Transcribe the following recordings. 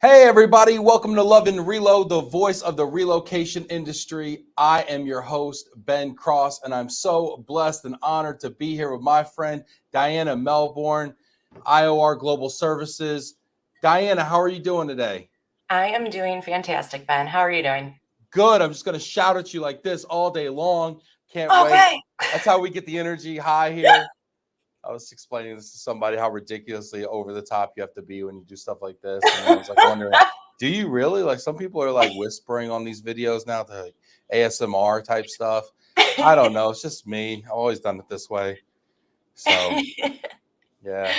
Hey everybody, welcome to Love and Reload, the voice of the relocation industry. I am your host, Ben Cross, and I'm so blessed and honored to be here with my friend, Diana Melbourn, IOR Global Services. Diana, how are you doing today? I am doing fantastic, Ben. How are you doing? Good. I'm just going to shout at you like this all day long. Can't wait. That's how we get the energy high here. I was explaining this to somebody, how ridiculously over the top you have to be when you do stuff like this. And I was like wondering, do you really? Like, some people are like whispering on these videos now, to like ASMR type stuff. I don't know. It's just me. I've always done it this way. So yeah,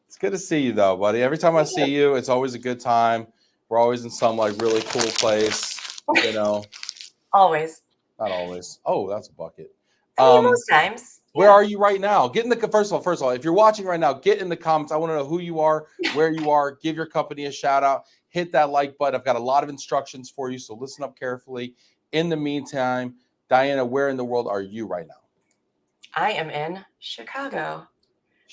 it's good to see you though, buddy. Every time I see you, it's always a good time. We're always in some like really cool place, you know. Always. Not always. Oh, that's a bucket. I mean, most times. Where are you right now? Get in the first of all, if you're watching right now, get in the comments. I want to know who you are, where you are. Give your company a shout out. Hit that like button. I've got a lot of instructions for you, so listen up carefully. In the meantime, Diana, where in the world are you right now? I am in Chicago.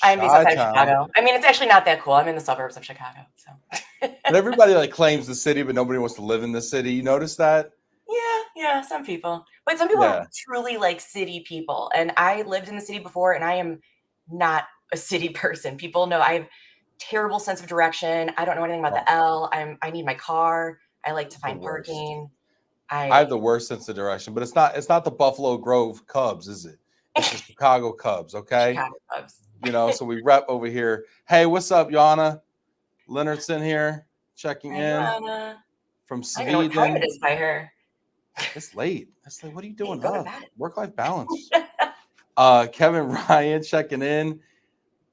I'm based outside of Chicago. I mean, it's actually not that cool. I'm in the suburbs of Chicago. So. But everybody like claims the city, but nobody wants to live in the city. You notice that? Yeah, some people. But some people are truly like city people. And I lived in the city before, and I am not a city person. People know I have terrible sense of direction. I don't know anything about the L. I need my car. I like to find parking. I have the worst sense of direction, but it's not the Buffalo Grove Cubs, is it? It's the Chicago Cubs, okay? Chicago Cubs. You know, so we rep over here. Hey, what's up, Yana? Leonardson here, checking in Yana. from Sweden. I don't know what time it is by her. It's late. It's like, what are you doing up? Work-life balance. Kevin Ryan checking in.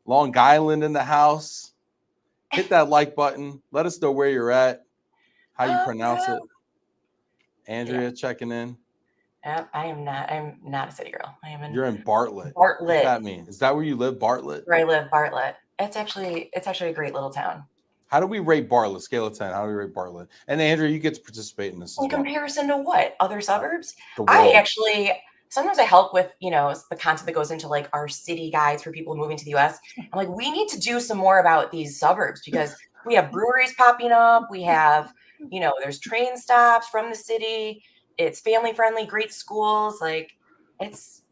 Long Island in the house. Hit that like button. Let us know where you're at, how you pronounce it. Andrea checking in. I'm not a city girl. You're in Bartlett. Bartlett. What's that mean? Is that where you live, Bartlett? Where I live, Bartlett. It's actually a great little town. How do we rate Bartlett? Scale of 10. How do we rate Bartlett? And Andrea, you get to participate in this. In comparison to what? Other suburbs? Sometimes I help with, the content that goes into like our city guides for people moving to the US. I'm like, we need to do some more about these suburbs because we have breweries popping up. We have, there's train stops from the city. It's family friendly, great schools. Like, it's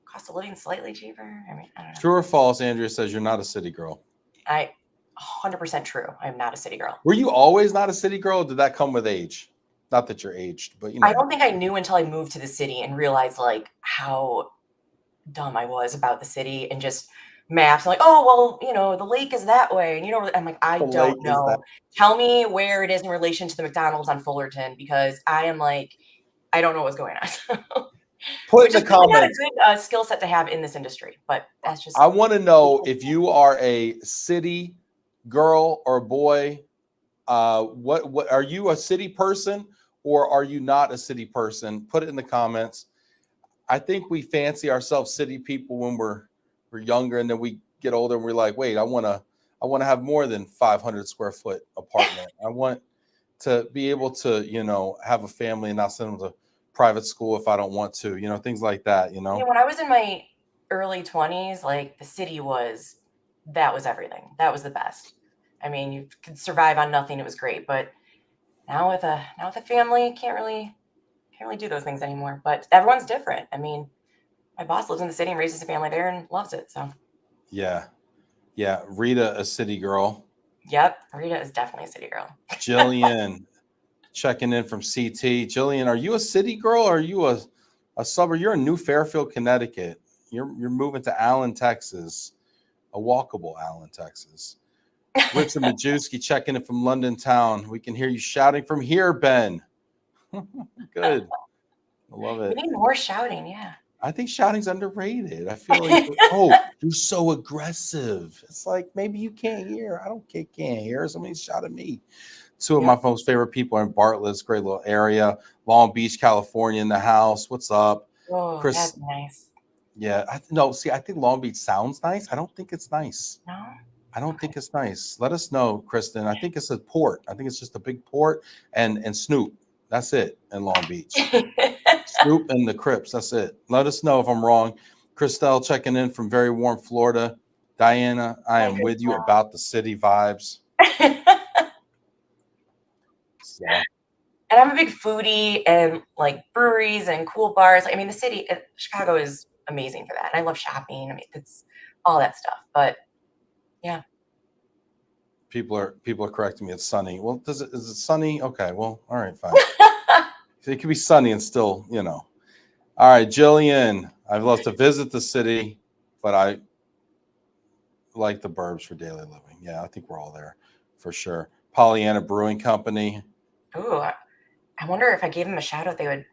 cost of living slightly cheaper. I mean, I don't know. True or false? Andrea says you're not a city girl. 100% true. I'm not a city girl. Were you always not a city girl? Or did that come with age? Not that you're aged, but I don't think I knew until I moved to the city and realized like how dumb I was about the city and just maps. I'm like, oh, well, the lake is that way. And I'm like, I don't know. Tell me where it is in relation to the McDonald's on Fullerton, because I am like, I don't know what's going on. Put in the comments. Really not a good skill set to have in this industry, but that's just. I want to know if you are a city girl or boy. What are you, a city person or are you not a city person? Put it in the comments. I think we fancy ourselves city people when we're younger, and then we get older and we're like, wait, I want to have more than 500 square foot apartment. I want to be able to, have a family and not send them to private school if I don't want to, things like that, When I was in my early 20s, like the city that was everything. That was the best. I mean, you could survive on nothing. It was great. But now with a family, can't really do those things anymore. But everyone's different. I mean, my boss lives in the city and raises a family there and loves it. So yeah. Rita, a city girl. Yep, Rita is definitely a city girl. Jillian checking in from CT. Jillian, are you a city girl or are you a suburb? You're in New Fairfield, Connecticut. You're moving to Allen, Texas, a walkable Allen, Texas. Richard Majewski checking in from London town. We can hear you shouting from here, Ben. Good. I love it. We need more shouting, yeah. I think shouting's underrated. I feel like, you're so aggressive. It's like, maybe you can't hear. I don't can't hear. Somebody shout at me. Two of my most favorite people are in Bartlett, great little area. Long Beach, California in the house. What's up? Oh, Chris, that's nice. Yeah. I think Long Beach sounds nice. I don't think it's nice. No? I don't think it's nice. Let us know, Kristen. I think it's a port. I think it's just a big port and Snoop. That's it in Long Beach. Snoop and the Crips. That's it. Let us know if I'm wrong. Christelle checking in from very warm Florida. Diana, I am with you about the city vibes. Yeah. And I'm a big foodie and like breweries and cool bars. I mean, the city, Chicago is amazing for that. And I love shopping. I mean, it's all that stuff. But yeah. People are correcting me. It's sunny. Well, is it sunny? Okay. Well, all right, fine. It could be sunny and still, you know. All right, Jillian. I'd love to visit the city, but I like the burbs for daily living. Yeah, I think we're all there for sure. Pollyanna Brewing Company. Ooh, I wonder if I gave them a shout out, they would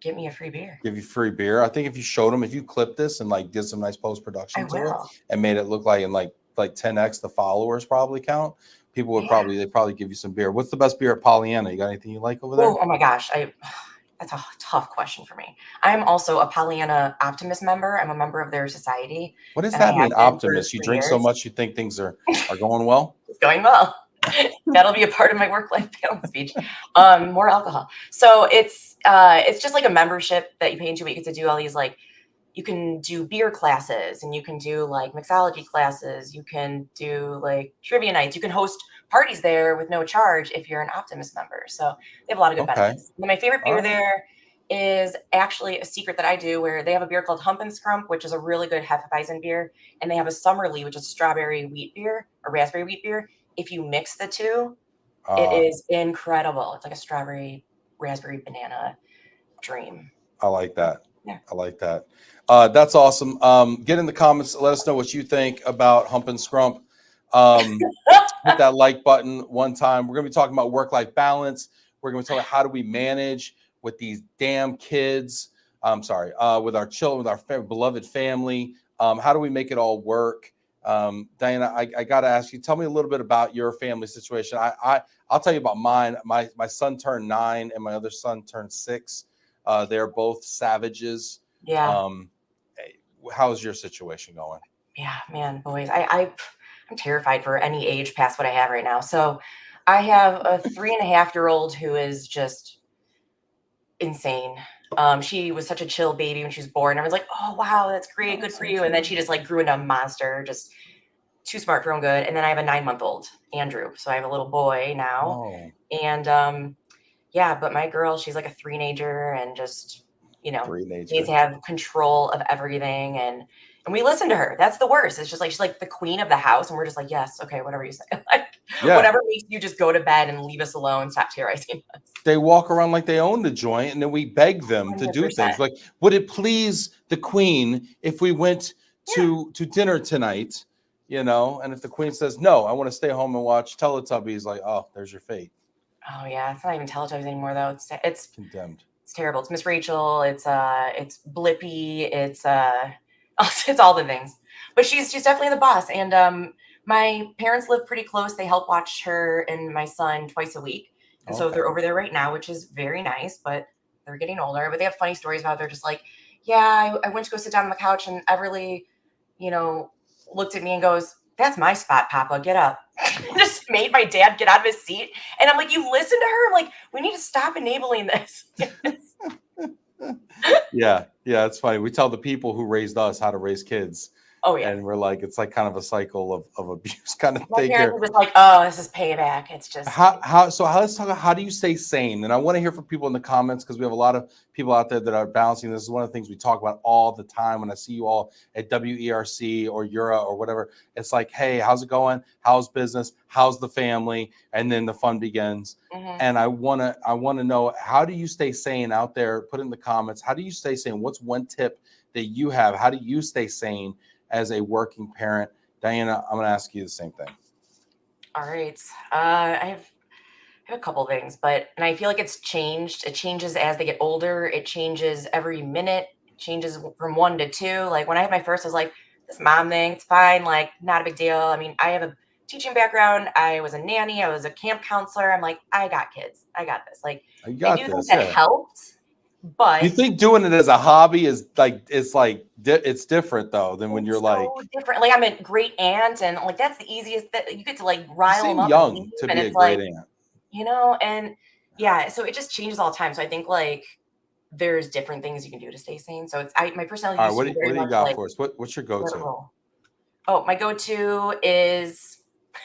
give me a free beer. Give you free beer. I think if you showed them, if you clipped this and like did some nice post production to it and made it look like in like 10x the followers probably count, people would probably give you some beer. What's the best beer at Pollyanna? You got anything you like over there? Oh my gosh, that's a tough question for me. I'm also a Pollyanna Optimist member. I'm a member of their society. What does that mean, Optimist? You drink so much you think things are going well? It's going well. That'll be a part of my work-life balance speech. More alcohol. So it's just like a membership that you pay into, but you get to do all these, like, you can do beer classes and you can do like mixology classes. You can do like trivia nights. You can host parties there with no charge if you're an Optimist member. So they have a lot of good benefits. And my favorite beer there is actually a secret that I do, where they have a beer called Hump and Scrump, which is a really good Hefeweizen beer. And they have a Summerly, which is strawberry wheat beer or raspberry wheat beer. If you mix the two, it is incredible. It's like a strawberry, raspberry, banana dream. I like that. Yeah. I like that. That's awesome. Get in the comments. Let us know what you think about Hump and Scrump. Hit that like button one time. We're going to be talking about work-life balance. We're going to be talking about how do we manage with these damn kids. With our children, with our beloved family. How do we make it all work? Diana, I got to ask you, tell me a little bit about your family situation. I'll tell you about mine. My son turned 9 and my other son turned 6. They're both savages. Yeah. How's your situation going? Yeah, man, boys, I'm terrified for any age past what I have right now. So I have a 3.5-year-old who is just insane. She was such a chill baby when she was born. I was like, oh, wow, that's great. Good for you. And then she just like grew into a monster, just too smart for her own good. And then I have a 9-month-old, Andrew. So I have a little boy now. Oh. And yeah, but my girl, she's like a 3-nager and just, you know, needs to have control of everything. And we listen to her. That's the worst. It's just like, she's like the queen of the house. And we're just like, yes, okay, whatever you say. Like, whatever makes you just go to bed and leave us alone. Stop terrorizing us. They walk around like they own the joint, and then we beg them 100%. To do things. Like, would it please the queen if we went to dinner tonight? You know, and if the queen says, no, I want to stay home and watch Teletubbies, like, oh, there's your fate. Oh yeah, it's not even Teletubbies anymore though. It's condemned. It's terrible. It's Miss Rachel. It's Blippi. It's all the things. But she's definitely the boss. And my parents live pretty close. They help watch her and my son twice a week. And so they're over there right now, which is very nice, but they're getting older. But they have funny stories about it. They're just like, yeah, I went to go sit down on the couch and Everly, you know, looked at me and goes, that's my spot, Papa. Get up. Just made my dad get out of his seat. And I'm like, you listen to her? I'm like, we need to stop enabling this. Yeah, it's funny. We tell the people who raised us how to raise kids. Oh yeah. And we're like, it's like kind of a cycle of abuse kind of thing. My here. parents were like, oh, this is payback. It's just let's talk about how do you stay sane? And I want to hear from people in the comments because we have a lot of people out there that are balancing. This is one of the things we talk about all the time when I see you all at WERC or Eura or whatever. It's like, hey, how's it going? How's business? How's the family? And then the fun begins. Mm-hmm. And I want to know, how do you stay sane out there? Put it in the comments. How do you stay sane? What's one tip that you have? How do you stay sane as a working parent? Diana, I'm going to ask you the same thing. All right. I have a couple things, and I feel like it's changed. It changes as they get older. It changes every minute. It changes from 1 to 2. Like when I had my first, I was like, this mom thing, it's fine. Like not a big deal. I mean, I have a teaching background. I was a nanny. I was a camp counselor. I'm like, I got kids. I got this. Like I do things that helped. But you think doing it as a hobby is like it's different though than when you're so like different. Like I'm a great aunt, and like that's the easiest that you get to like rile them up. Young to be a great aunt, you know, and yeah, so it just changes all the time. So I think like there's different things you can do to stay sane. So it's my personality. All right, what do you got for us? What's your go-to? Oh, my go-to is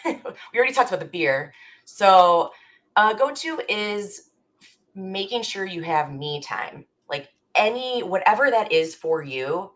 we already talked about the beer. So Go-to is making sure you have me time. Like whatever that is for you.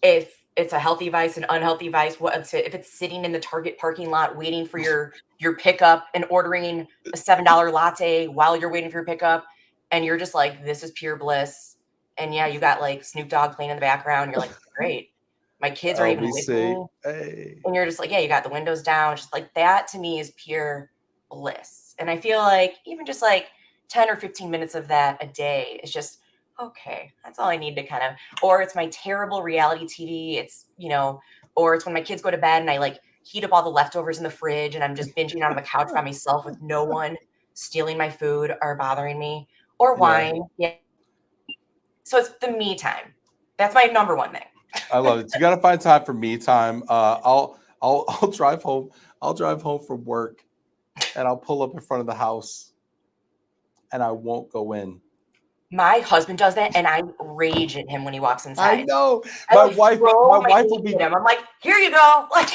If it's a healthy vice, an unhealthy vice, if it's sitting in the Target parking lot waiting for your pickup and ordering a $7 latte while you're waiting for your pickup, and you're just like, this is pure bliss. And yeah, you got like Snoop Dogg playing in the background. You're like, great. My kids aren't even with me. Hey. And you're just like, yeah, you got the windows down. Just like that to me is pure bliss. And I feel like even just like 10 or 15 minutes of that a day is just, okay, that's all I need to kind of, or it's my terrible reality TV. It's, or it's when my kids go to bed and I like heat up all the leftovers in the fridge and I'm just binging on the couch by myself with no one stealing my food or bothering me, or wine. Yeah. So it's the me time. That's my number one thing. I love it. You got to find time for me time. I'll drive home. I'll drive home from work and I'll pull up in front of the house and I won't go in. My husband does that, and I rage at him when he walks inside. I know. My wife will be. I'm like, here you go. Like,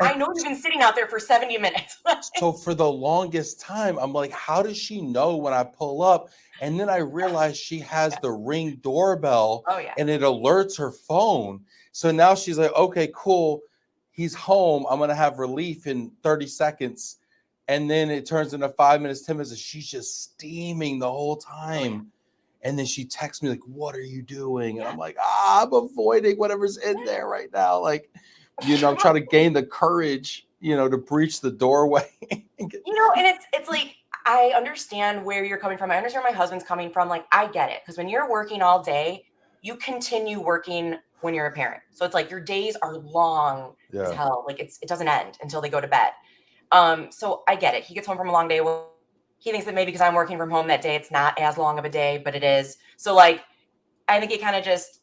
I know you've been sitting out there for 70 minutes. So for the longest time, I'm like, how does she know when I pull up? And then I realized she has the Ring doorbell. Oh, yeah. And it alerts her phone. So now she's like, okay, cool. He's home. I'm going to have relief in 30 seconds. And then it turns into 5 minutes, 10 minutes. And she's just steaming the whole time. And then she texts me like, what are you doing? And I'm like, I'm avoiding whatever's in there right now. Like, I'm trying to gain the courage, to breach the doorway. And it's like, I understand where you're coming from. I understand where my husband's coming from. Like, I get it. Because when you're working all day, you continue working when you're a parent. So it's like your days are long as hell. Like it doesn't end until they go to bed. So I get it. He gets home from a long day. He thinks that maybe because I'm working from home that day, it's not as long of a day, but it is. So like, I think it kind of just,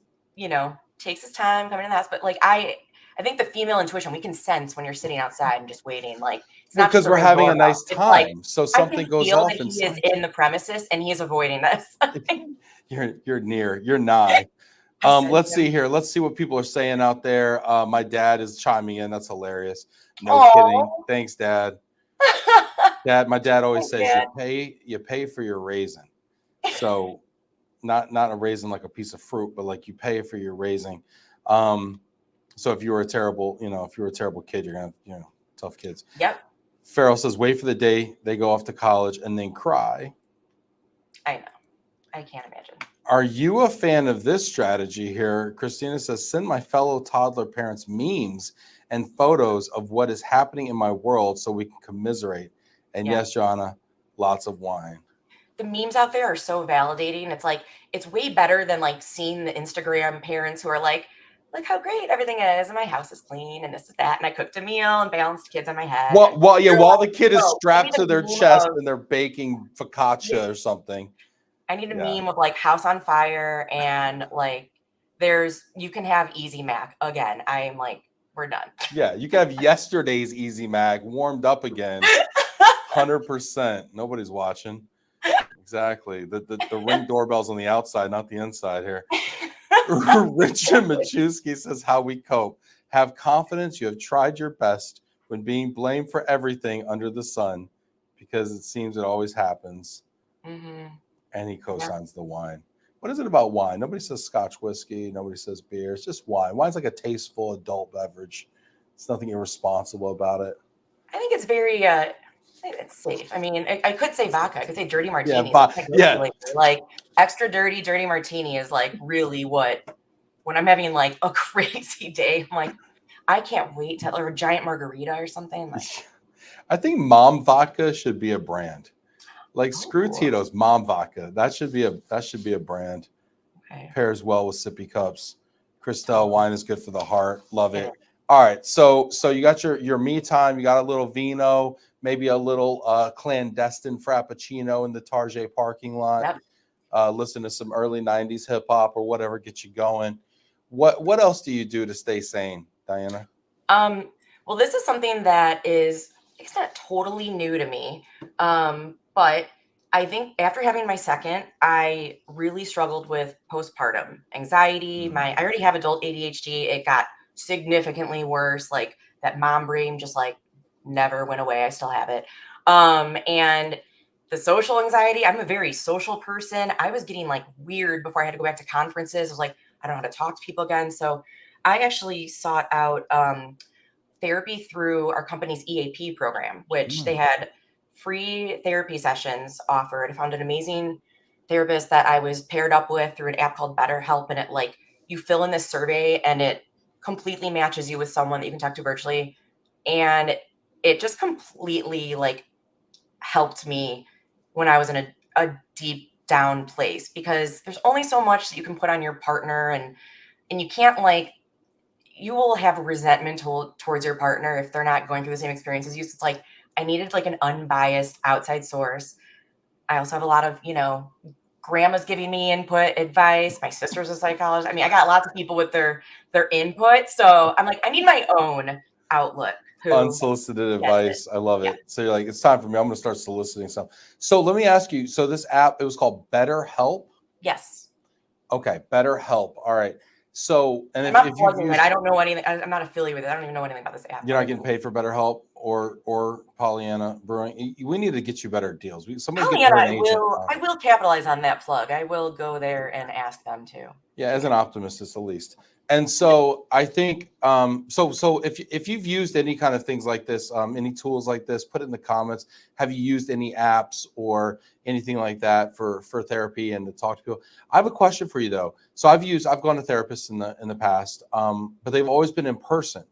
takes his time coming in the house. But like, I think the female intuition, we can sense when you're sitting outside and just waiting. Like, it's not because we're having a nice time. Like, so something goes off. That he is in the premises and he is avoiding this. You're near. You're nigh. Let's see here. Let's see what people are saying out there. My dad is chiming in. That's hilarious. No kidding. Thanks, Dad. Dad, my dad always says you pay for your raisin. So not a raisin like a piece of fruit, but like you pay for your raising. So if you were a terrible kid, you're gonna have, tough kids. Yep. Farrell says, wait for the day they go off to college and then cry. I know. I can't imagine. Are you a fan of this strategy here? Christina says, send my fellow toddler parents memes and photos of what is happening in my world so we can commiserate. And yes, Joanna, lots of wine. The memes out there are so validating. It's like, it's way better than like seeing the Instagram parents who are like, look how great everything is. And my house is clean and this is that. And I cooked a meal and balanced kids on my head. While the kid is strapped to their chest and they're baking focaccia or something. I need a meme of like house on fire and like you can have Easy Mac again. I am like, we're done. Yeah, you can have yesterday's Easy Mac warmed up again. 100%. Nobody's watching. Exactly. The Ring doorbell's on the outside, not the inside here. Richard Machewski says, how we cope. Have confidence you have tried your best when being blamed for everything under the sun, because it seems it always happens. Mm-hmm. And he co-signs the wine. What is it about wine? Nobody says Scotch whiskey. Nobody says beer. It's just wine. Wine's like a tasteful adult beverage. It's nothing irresponsible about it. I think it's very it's safe. I mean, I could say vodka. I could say dirty martini. Like extra dirty martini is like really when I'm having like a crazy day, I'm like, I can't wait to, or a giant margarita or something. Like, I think Mom Vodka should be a brand. Like screw Tito's, Mom Vodka. That should be a brand. Okay. Pairs well with sippy cups. Cristal wine is good for the heart. Love it. All right. So you got your me time. You got a little vino, maybe a little clandestine frappuccino in the Target parking lot. Yep. Listen to some early 90s hip hop or whatever gets you going. What else do you do to stay sane, Diana? Well, this is something that it's not totally new to me. But I think after having my second, I really struggled with postpartum anxiety. I already have adult ADHD. It got significantly worse. Like that mom brain just like never went away. I still have it. And the social anxiety. I'm a very social person. I was getting like weird before I had to go back to conferences. I was like, I don't know how to talk to people again. So I actually sought out therapy through our company's EAP program, which they had free therapy sessions offered. I found an amazing therapist that I was paired up with through an app called BetterHelp. And it like, you fill in this survey and it completely matches you with someone that you can talk to virtually. And it just completely like helped me when I was in a deep down place, because there's only so much that you can put on your partner, and you can't like, you will have resentment towards your partner if they're not going through the same experience as you. So it's like, I needed like an unbiased outside source. I also have a lot of, grandma's giving me input, advice. My sister's a psychologist. I mean, I got lots of people with their input. So I'm like, I need my own outlet. Unsolicited advice. I love it. So you're like, it's time for me. I'm going to start soliciting some. So let me ask you. So this app, it was called BetterHelp? Yes. Okay. BetterHelp. All right. So, and I'm not plugging it. I don't know anything. I'm not affiliated with it. I don't even know anything about this app. You're not getting paid for BetterHelp or Pollyanna Brewing. We need to get you better deals. I will capitalize on that plug. I will go there and ask them to. Yeah, as an optimist, it's the least. And so I think, so if you've used any kind of things like this, any tools like this, put it in the comments. Have you used any apps or anything like that for therapy and to talk to people? I have a question for you though. So I've gone to therapists in the past, but they've always been in person.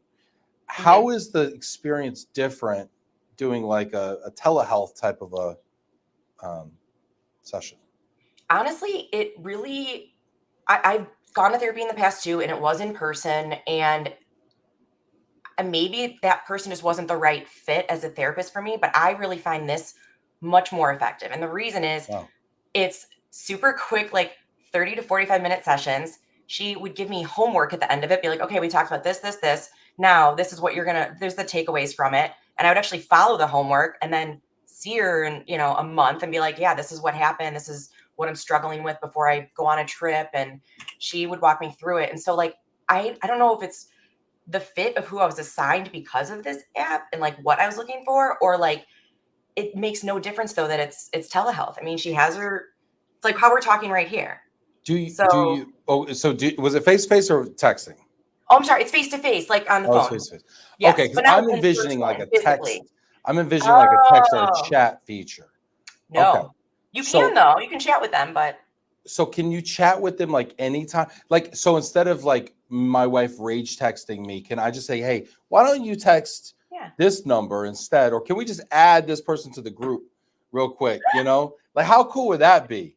How is the experience different doing like a telehealth type of a session? Honestly, it really, I've gone to therapy in the past too, and it was in person, and maybe that person just wasn't the right fit as a therapist for me, but I really find this much more effective. And the reason is it's super quick, like 30 to 45-minute sessions. She would give me homework at the end of it, be like, okay, we talked about this. Now this is what there's the takeaways from it. And I would actually follow the homework and then see her in, a month and be like, yeah, this is what happened. This is what I'm struggling with before I go on a trip. And she would walk me through it. And so like, I don't know if it's the fit of who I was assigned because of this app and like what I was looking for, or like, it makes no difference though that it's telehealth. I mean, it's like how we're talking right here. Was it face-to-face or texting? Oh, I'm sorry. It's face-to-face, like on the phone. It's face-to-face. Yes, okay, because I'm envisioning like a text. I'm envisioning like a text or a chat feature. No, okay. You can though. You can chat with them, but. So can you chat with them like anytime? Like, so instead of like my wife rage texting me, can I just say, hey, why don't you text this number instead? Or can we just add this person to the group real quick? Like how cool would that be?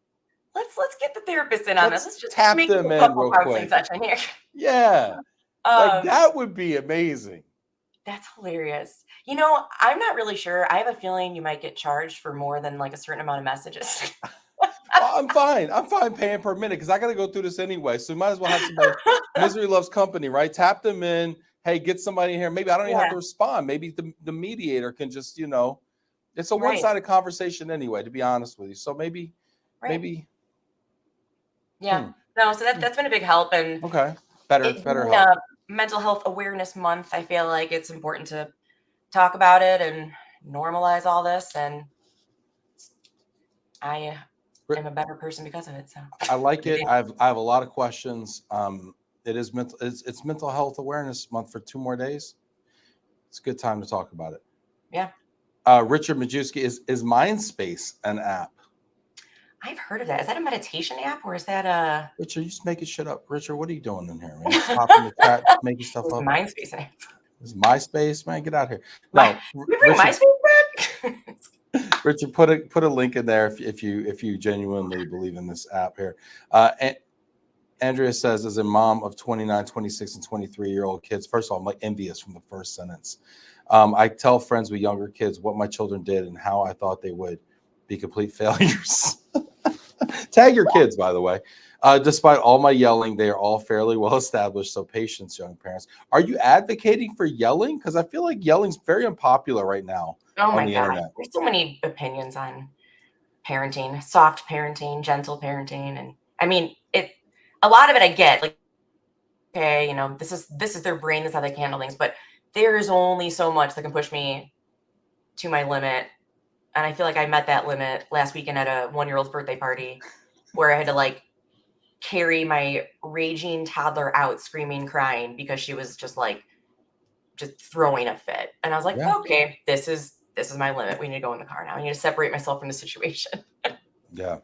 Let's get the therapist in on this. Let's just tap them in real quick. Session here. Yeah. Like that would be amazing. That's hilarious. I'm not really sure. I have a feeling you might get charged for more than like a certain amount of messages. I'm fine. I'm fine paying per minute because I got to go through this anyway. So you might as well have somebody. Misery loves company, right? Tap them in. Hey, get somebody in here. Maybe I don't even have to respond. Maybe the mediator can just, it's a one-sided conversation anyway, to be honest with you. So maybe. Yeah. No, so that's been a big help. And better help. Mental Health Awareness Month, I feel like it's important to talk about it and normalize all this. And I am a better person because of it. So I like it. I have a lot of questions. It's Mental Health Awareness Month for 2 more days. It's a good time to talk about it. Yeah. Richard Majewski, is Mindspace an app? I've heard of that. Is that a meditation app or is that a? Richard, you just making shit up. Richard, what are you doing in here, man? Just hopping the chat, just making stuff up. Mindspace app. Is MySpace, man? Get out here. No, Richard, MySpace back? Richard, put a link in there if you genuinely believe in this app here. Andrea says, as a mom of 29, 26, and 23-year-old kids, first of all, I'm like envious from the first sentence. I tell friends with younger kids what my children did and how I thought they would be complete failures. Tag your kids, by the way. Despite all my yelling, they are all fairly well established. So patience, young parents. Are you advocating for yelling? Because I feel like yelling's very unpopular right now on the internet. There's so many opinions on parenting, soft parenting, gentle parenting, and I mean a lot of it I get. Like, okay, this is their brain, this is how they can handle things, but there is only so much that can push me to my limit And I feel like I met that limit last weekend at a 1-year-old's birthday party where I had to like carry my raging toddler out screaming, crying because she was just throwing a fit. And I was like, okay, this is my limit. We need to go in the car now. I need to separate myself from the situation. Yeah.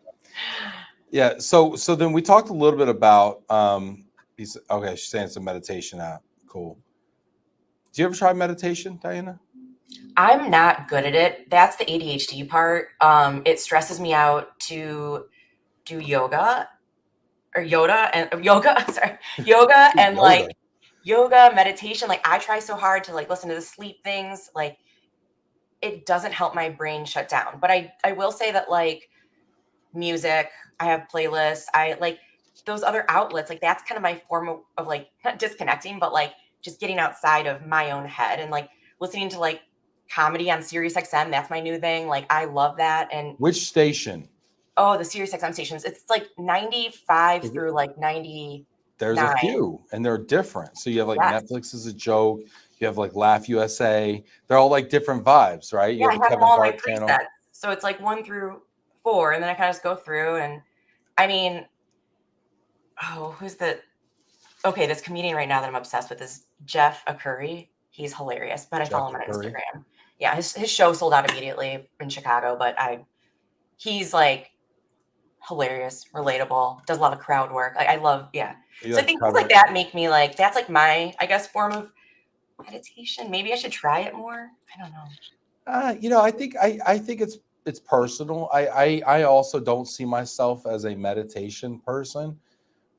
Yeah. So then we talked a little bit about she's saying it's a meditation app. Cool. Do you ever try meditation, Diana? I'm not good at it. That's the ADHD part. It stresses me out to do yoga and like yoga, meditation. Like I try so hard to like listen to the sleep things. Like it doesn't help my brain shut down. But I will say that like music, I have playlists. I like those other outlets. Like that's kind of my form of like not disconnecting, but like just getting outside of my own head and like listening to like comedy on Sirius XM. That's my new thing. Like I love that. And which station? Oh, the Sirius XM stations. It's like 95 through like 90. There's a few and they're different. So you have like Netflix is a joke. You have like Laugh USA. They're all like different vibes, right? Yeah, You have I a have Kevin all my Hart channel. presets. So it's like 1 through 4. And then I kind of just go through and I mean, this comedian right now that I'm obsessed with is Jeff Curry. He's hilarious, but I follow him on Instagram. Yeah, his show sold out immediately in Chicago, but he's like hilarious, relatable, does a lot of crowd work. Like I love, So I think things like that make me like, that's like my, I guess, form of meditation. Maybe I should try it more. I don't know. I think it's personal. I also don't see myself as a meditation person,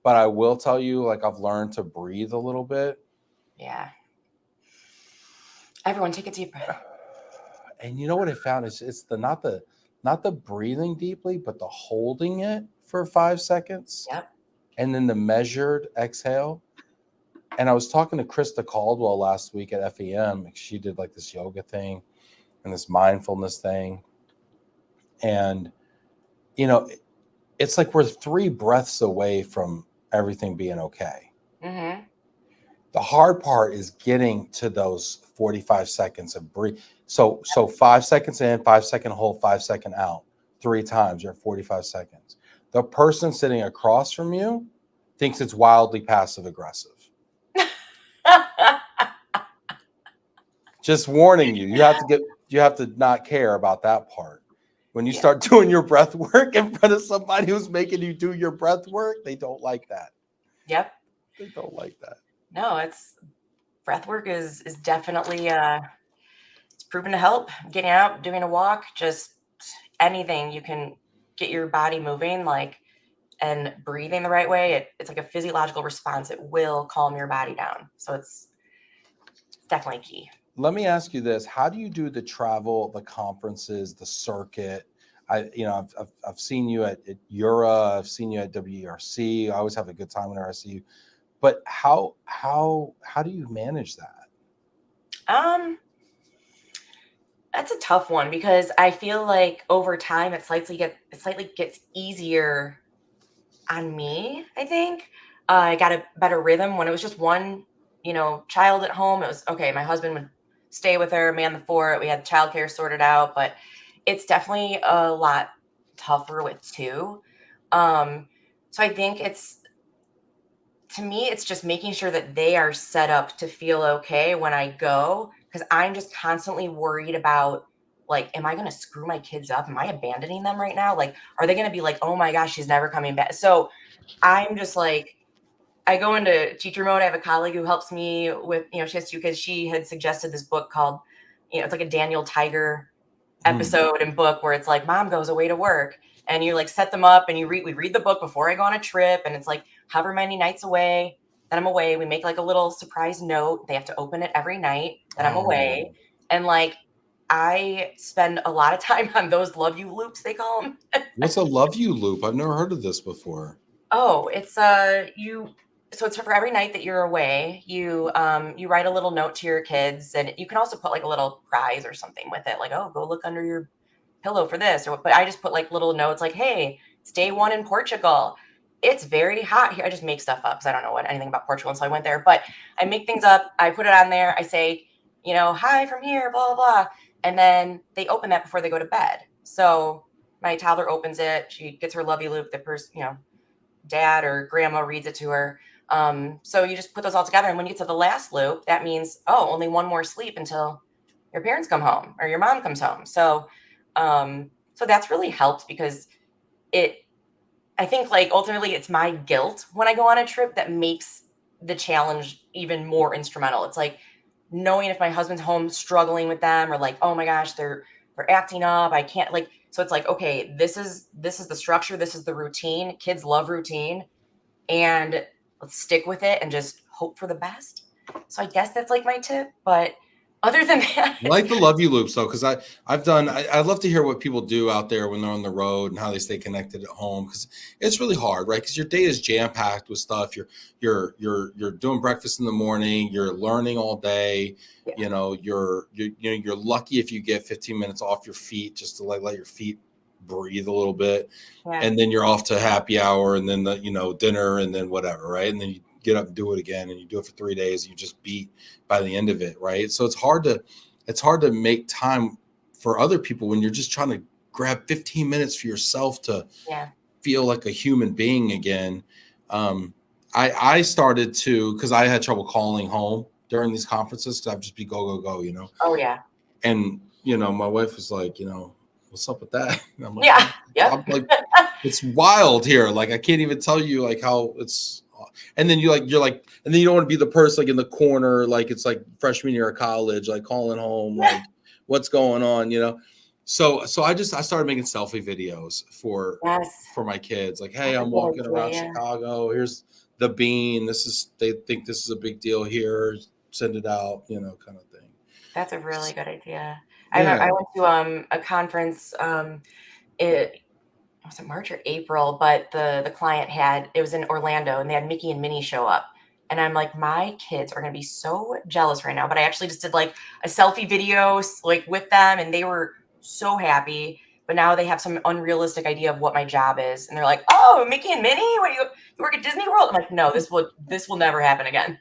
but I will tell you, like I've learned to breathe a little bit. Yeah. Everyone take a deep breath. And you know what I found is it's not the breathing deeply, but the holding it for 5 seconds. Yep. And then the measured exhale. And I was talking to Krista Caldwell last week at FEM. She did like this yoga thing and this mindfulness thing. And, it's like we're 3 breaths away from everything being okay. Mm-hmm. The hard part is getting to those 45 seconds of breathe. So 5 seconds in, 5 second hold, 5 second out, 3 times, you're at 45 seconds. The person sitting across from you thinks it's wildly passive aggressive. Just warning you, you have to not care about that part. When you start doing your breath work in front of somebody who's making you do your breath work, they don't like that. Yep. They don't like that. No, breath work is definitely it's proven to help. Getting out, doing a walk, just anything you can get your body moving, like, and breathing the right way. It's like a physiological response. It will calm your body down. So it's definitely key. Let me ask you this: how do you do the travel, the conferences, the circuit? I've seen you at URA, I've seen you at WERC. I always have a good time whenever I see you. But how do you manage that? That's a tough one because I feel like over time it slightly gets easier on me. I think I got a better rhythm when it was just one, child at home. It was okay. My husband would stay with her, man the fort. We had childcare sorted out, but it's definitely a lot tougher with 2. So I think to me, it's just making sure that they are set up to feel okay when I go, because I'm just constantly worried about, like, am I going to screw my kids up? Am I abandoning them right now? Like, are they going to be like, oh my gosh, she's never coming back? So I'm just like, I go into teacher mode. I have a colleague who helps me with, she has 2 kids. She had suggested this book called, it's like a Daniel Tiger episode and book where it's like mom goes away to work and you like set them up and we read the book before I go on a trip. And it's like however many nights away that I'm away, we make like a little surprise note. They have to open it every night that I'm away. And like, I spend a lot of time on those love you loops, they call them. What's a love you loop? I've never heard of this before. Oh, it's so it's for every night that you're away, you write a little note to your kids, and you can also put like a little prize or something with it, like, oh, go look under your pillow for this, but I just put like little notes like, hey, it's day 1 in Portugal. It's very hot here. I just make stuff up because I don't know anything about Portugal, and so I went there, but I make things up. I put it on there. I say, hi from here, blah, blah, blah. And then they open that before they go to bed. So my toddler opens it. She gets her lovey loop. The person, dad or grandma reads it to her. So you just put those all together. And when you get to the last loop, that means, only one more sleep until your parents come home or your mom comes home. So, so that's really helped because I think like ultimately it's my guilt when I go on a trip that makes the challenge even more instrumental. It's like knowing if my husband's home struggling with them or like, oh my gosh, they're acting up. I can't like, so it's like, okay, this is the structure. This is the routine. Kids love routine and let's stick with it and just hope for the best. So I guess that's like my tip, but other than that, I like the love you loops though, because I'd love to hear what people do out there when they're on the road and how they stay connected at home, because it's really hard, right? Because your day is jam packed with stuff. You're doing breakfast in the morning. You're learning all day. Yeah. You're lucky if you get 15 minutes off your feet just to let your feet breathe a little bit, and then you're off to happy hour and then the dinner and then whatever, right? And then you get up and do it again, and you do it for 3 days. And you just beat by the end of it, right? So it's hard to make time for other people when you're just trying to grab 15 minutes for yourself to feel like a human being again. I started to, because I had trouble calling home during these conferences because I'd just be go. Oh yeah. And my wife was like, what's up with that? And I'm like, I'm like, it's wild here. Like I can't even tell you like how it's. And then you're like, and then you don't want to be the person like in the corner, like it's like freshman year of college, like calling home, like what's going on, So I started making selfie videos for my kids. Like, hey, I'm walking around Chicago. Here's the bean. They think this is a big deal here. Send it out, kind of thing. That's a really good idea. I went to a conference. Was it March or April? But the client it was in Orlando, and they had Mickey and Minnie show up. And I'm like, my kids are going to be so jealous right now. But I actually just did like a selfie video like with them, and they were so happy. But now they have some unrealistic idea of what my job is, and they're like, "Oh, Mickey and Minnie, what do you work at Disney World?" I'm like, "No, this will never happen again."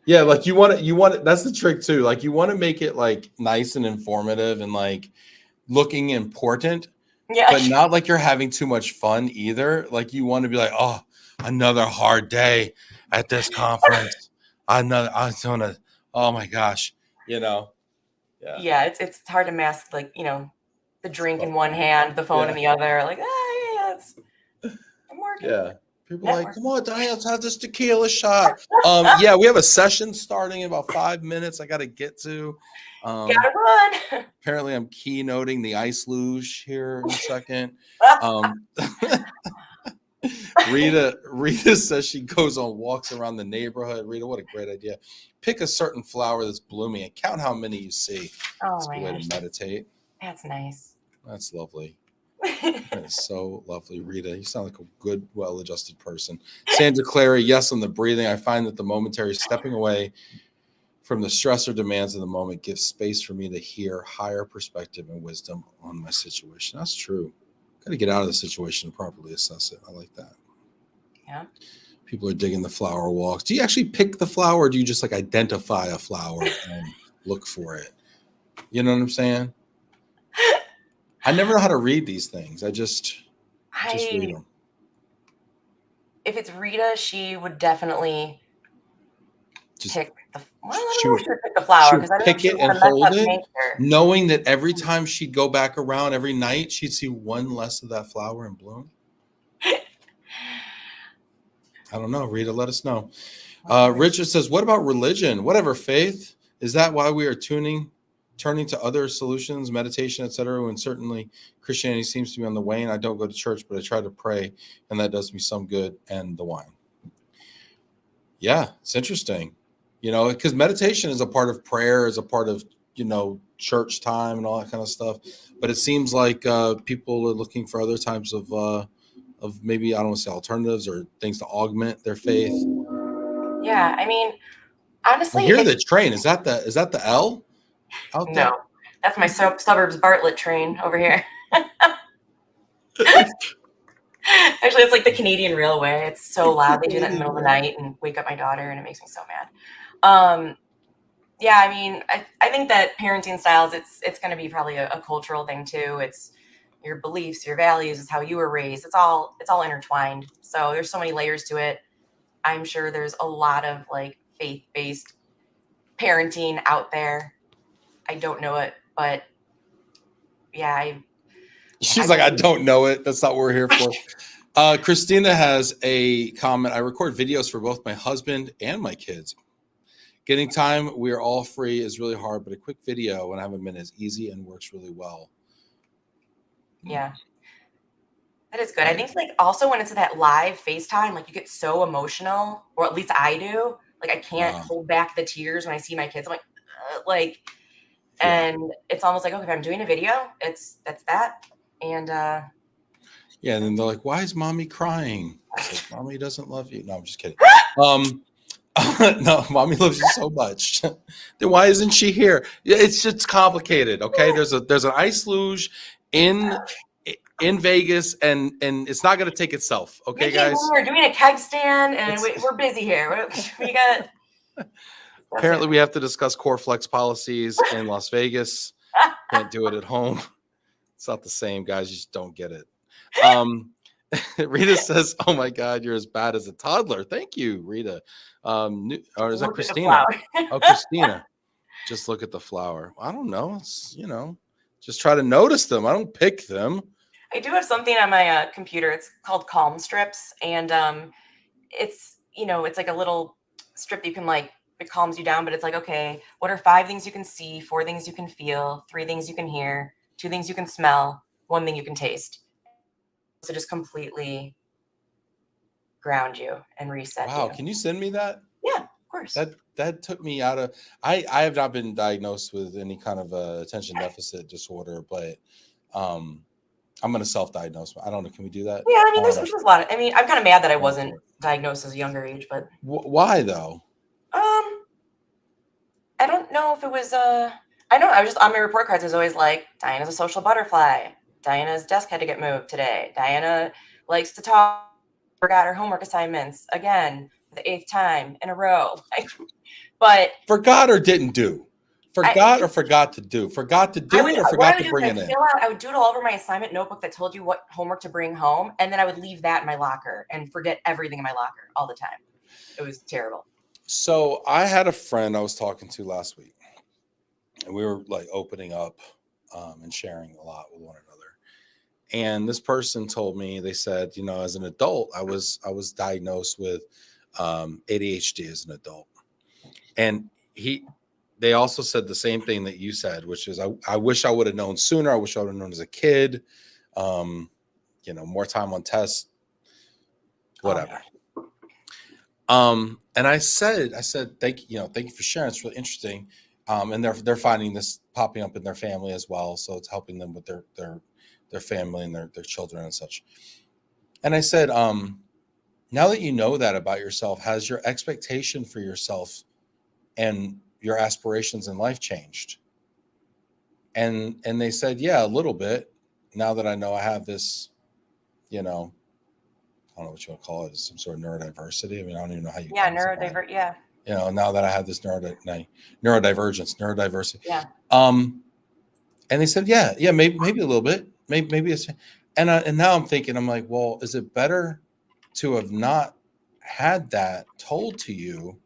Yeah, like you want it. That's the trick too. Like you want to make it like nice and informative and like looking important, but not like you're having too much fun either. Like you want to be like, oh, another hard day at this conference. Oh my gosh, Yeah, it's hard to mask like the drink in one hand, the phone in the other. Like, I'm working. Yeah. People are like, come on, Diane, let's have this tequila shot. We have a session starting in about 5 minutes. I got to get to. Gotta run. Apparently, I'm keynoting the ice luge here in a second. Rita says she goes on walks around the neighborhood. Rita, what a great idea. Pick a certain flower that's blooming and count how many you see. Oh my gosh. Way to meditate. That's nice. That's lovely. That is so lovely, Rita. You sound like a good, well-adjusted person. Sandra Clary, yes, on the breathing. I find that the momentary stepping away from the stressor demands of the moment gives space for me to hear higher perspective and wisdom on my situation. That's true. Got to get out of the situation and properly assess it. I like that. Yeah. People are digging the flower walks. Do you actually pick the flower, or do you just like identify a flower and look for it? You know what I'm saying? I never know how to read these things. I just read them. If it's Rita, she would definitely pick the. Well, I don't know if she would pick the flower because I don't pick it and hold it, knowing that every time she'd go back around every night, she'd see one less of that flower in bloom. I don't know. Rita, let us know. Richard says, "What about religion? Whatever faith, is that why we are turning to other solutions, meditation, etc. When certainly Christianity seems to be on the wane. I don't go to church, but I try to pray, and that does me some good. And the wine." Yeah, it's interesting, because meditation is a part of prayer, is a part of church time and all that kind of stuff. But it seems like people are looking for other types of maybe, I don't want to say alternatives or things to augment their faith. Yeah, I mean, honestly, I hear the train. Is that the L? Out there? No, that's my suburbs Bartlett train over here. Actually, it's like the Canadian Railway. It's so loud. They do that in the middle of the night and wake up my daughter, and it makes me so mad. Yeah, I mean, I think that parenting styles, it's going to be probably a cultural thing too. It's your beliefs, your values, it's how you were raised. It's all intertwined. So there's so many layers to it. I'm sure there's a lot of like faith-based parenting out there. I don't know it, but yeah, She's like, I don't know it. That's not what we're here for. Christina has a comment. I record videos for both my husband and my kids. Getting time, we are all free, is really hard, but a quick video when I have a minute is easy and works really well. Yeah. That is good. I think like also when it's that live FaceTime, like you get so emotional, or at least I do. Like I can't hold back the tears when I see my kids. I'm like, and it's almost like, okay, if I'm doing a video, that's that. And yeah, and then they're like, why is mommy crying? It's like, mommy doesn't love you. No, I'm just kidding. No, mommy loves you so much. Then why isn't she here? It's just complicated. Okay, there's an ice luge in Vegas, and it's not going to take itself. Okay, guys. We're doing a keg stand, and we're busy here. We got. Apparently, we have to discuss core flex policies in Las Vegas. Can't do it at home. It's not the same, guys. You just don't get it. Rita says, "Oh my God, you're as bad as a toddler." Thank you, Rita. Or is that Christina? Oh, Christina. Just look at the flower. I don't know. It's, just try to notice them. I don't pick them. I do have something on my computer. It's called Calm Strips, and it's it's like a little strip you can like. It calms you down, but it's like, okay, what are 5 things you can see, 4 things you can feel, 3 things you can hear, 2 things you can smell, 1 thing you can taste. So just completely ground you and reset. Wow, can you send me that? Yeah, of course. That took me out of. I have not been diagnosed with any kind of attention deficit disorder, but I'm going to self-diagnose. I don't know. Can we do that? Yeah, I mean, there's a lot. I'm kind of mad that I wasn't diagnosed as a younger age, but why though? I don't know if it was. I don't know. I was just on my report cards. It was always like, Diana's a social butterfly. Diana's desk had to get moved today. Diana likes to talk. Forgot her homework assignments again for the 8th time in a row. But forgot or didn't do. Forgot or forgot to do. Forgot to do it or forgot to bring it in. I would doodle over my assignment notebook that told you what homework to bring home, and then I would leave that in my locker and forget everything in my locker all the time. It was terrible. So I had a friend I was talking to last week, and we were like opening up and sharing a lot with one another. And this person told me, they said, as an adult, I was diagnosed with ADHD as an adult. And they also said the same thing that you said, which is, I wish I would have known sooner. I wish I would have known as a kid, more time on tests, whatever. And I said, thank you for sharing. It's really interesting. And they're finding this popping up in their family as well. So it's helping them with their family and their children and such. And I said, now that you know that about yourself, has your expectation for yourself and your aspirations in life changed? And they said, yeah, a little bit. Now that I know I have this, I don't know what you want to call it, some sort of neurodiversity. I mean, I don't even know how you. Yeah, neurodivergent. Yeah. Now that I have this neurodivergence, neurodiversity. Yeah. And they said, yeah, maybe a little bit, maybe it's, and now I'm thinking, I'm like, well, is it better to have not had that told to you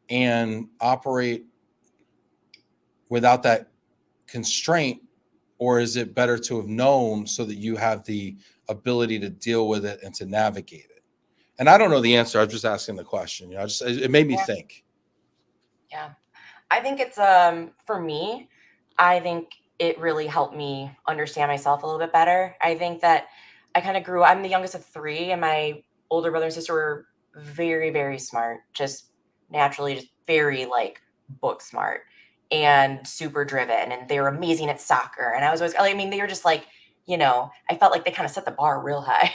and operate without that constraint, or is it better to have known so that you have the ability to deal with it and to navigate it? And I don't know the answer. I'm just asking the question. It made me think. Yeah. I think it's, for me, I think it really helped me understand myself a little bit better. I think that I kind of I'm the youngest of 3, and my older brother and sister were very, very smart, just naturally, just very like book smart and super driven. And they were amazing at soccer. And I was always, they were just like, I felt like they kind of set the bar real high.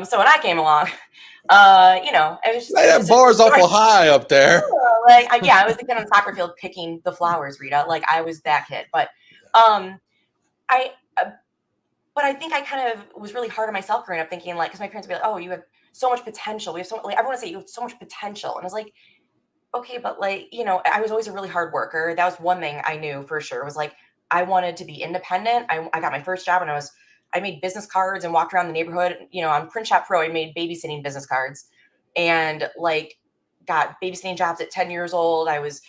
So when I came along, it was just that bar's awful high up there. I was the kid on the soccer field picking the flowers, Rita. Like I was that kid. But I think I kind of was really hard on myself growing up, thinking like, because my parents would be like, "Oh, you have so much potential. We have so everyone would say you have so much potential," and I was like, okay, but like, you know, I was always a really hard worker. That was one thing I knew for sure was like, I wanted to be independent. I got my first job and I made business cards and walked around the neighborhood. You know, on Print Shop Pro, I made babysitting business cards and like got babysitting jobs at 10 years old. I was,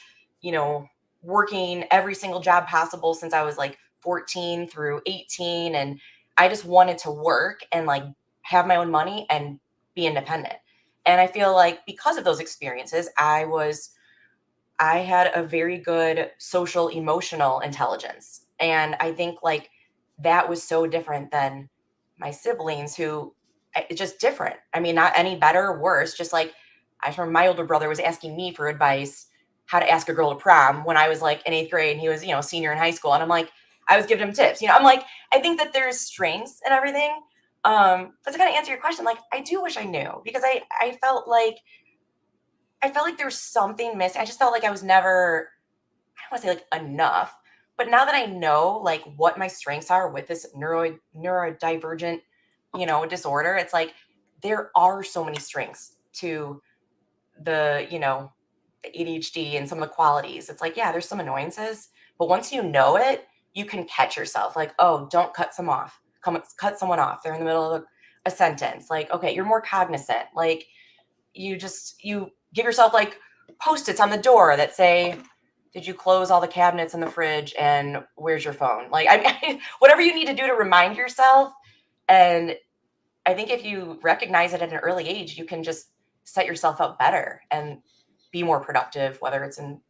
you know, working every single job possible since I was like 14 through 18. And I just wanted to work and like have my own money and be independent. And I feel like because of those experiences, I had a very good social emotional intelligence. And I think like that was so different than my siblings who it's just different. I mean, not any better or worse, just like I remember my older brother was asking me for advice how to ask a girl to prom when I was like in 8th grade and he was, you know, senior in high school. And I'm like, I was giving him tips. You know, I'm like, I think that there's strengths and everything. But to kind of answer your question, like I do wish I knew because I felt like there was something missing. I just felt like I was never, I don't want to say like enough, but now that I know like what my strengths are with this neurodivergent, you know, disorder, it's like there are so many strengths to the, you know, the ADHD and some of the qualities. It's like, yeah, there's some annoyances, but once you know it, you can catch yourself like, oh, don't cut some off. Cut someone off. They're in the middle of a sentence. Like, okay, you're more cognizant. Like you give yourself like post-its on the door that say, did you close all the cabinets in the fridge and where's your phone? Like whatever you need to do to remind yourself. And I think if you recognize it at an early age, you can just set yourself up better and be more productive, whether it's in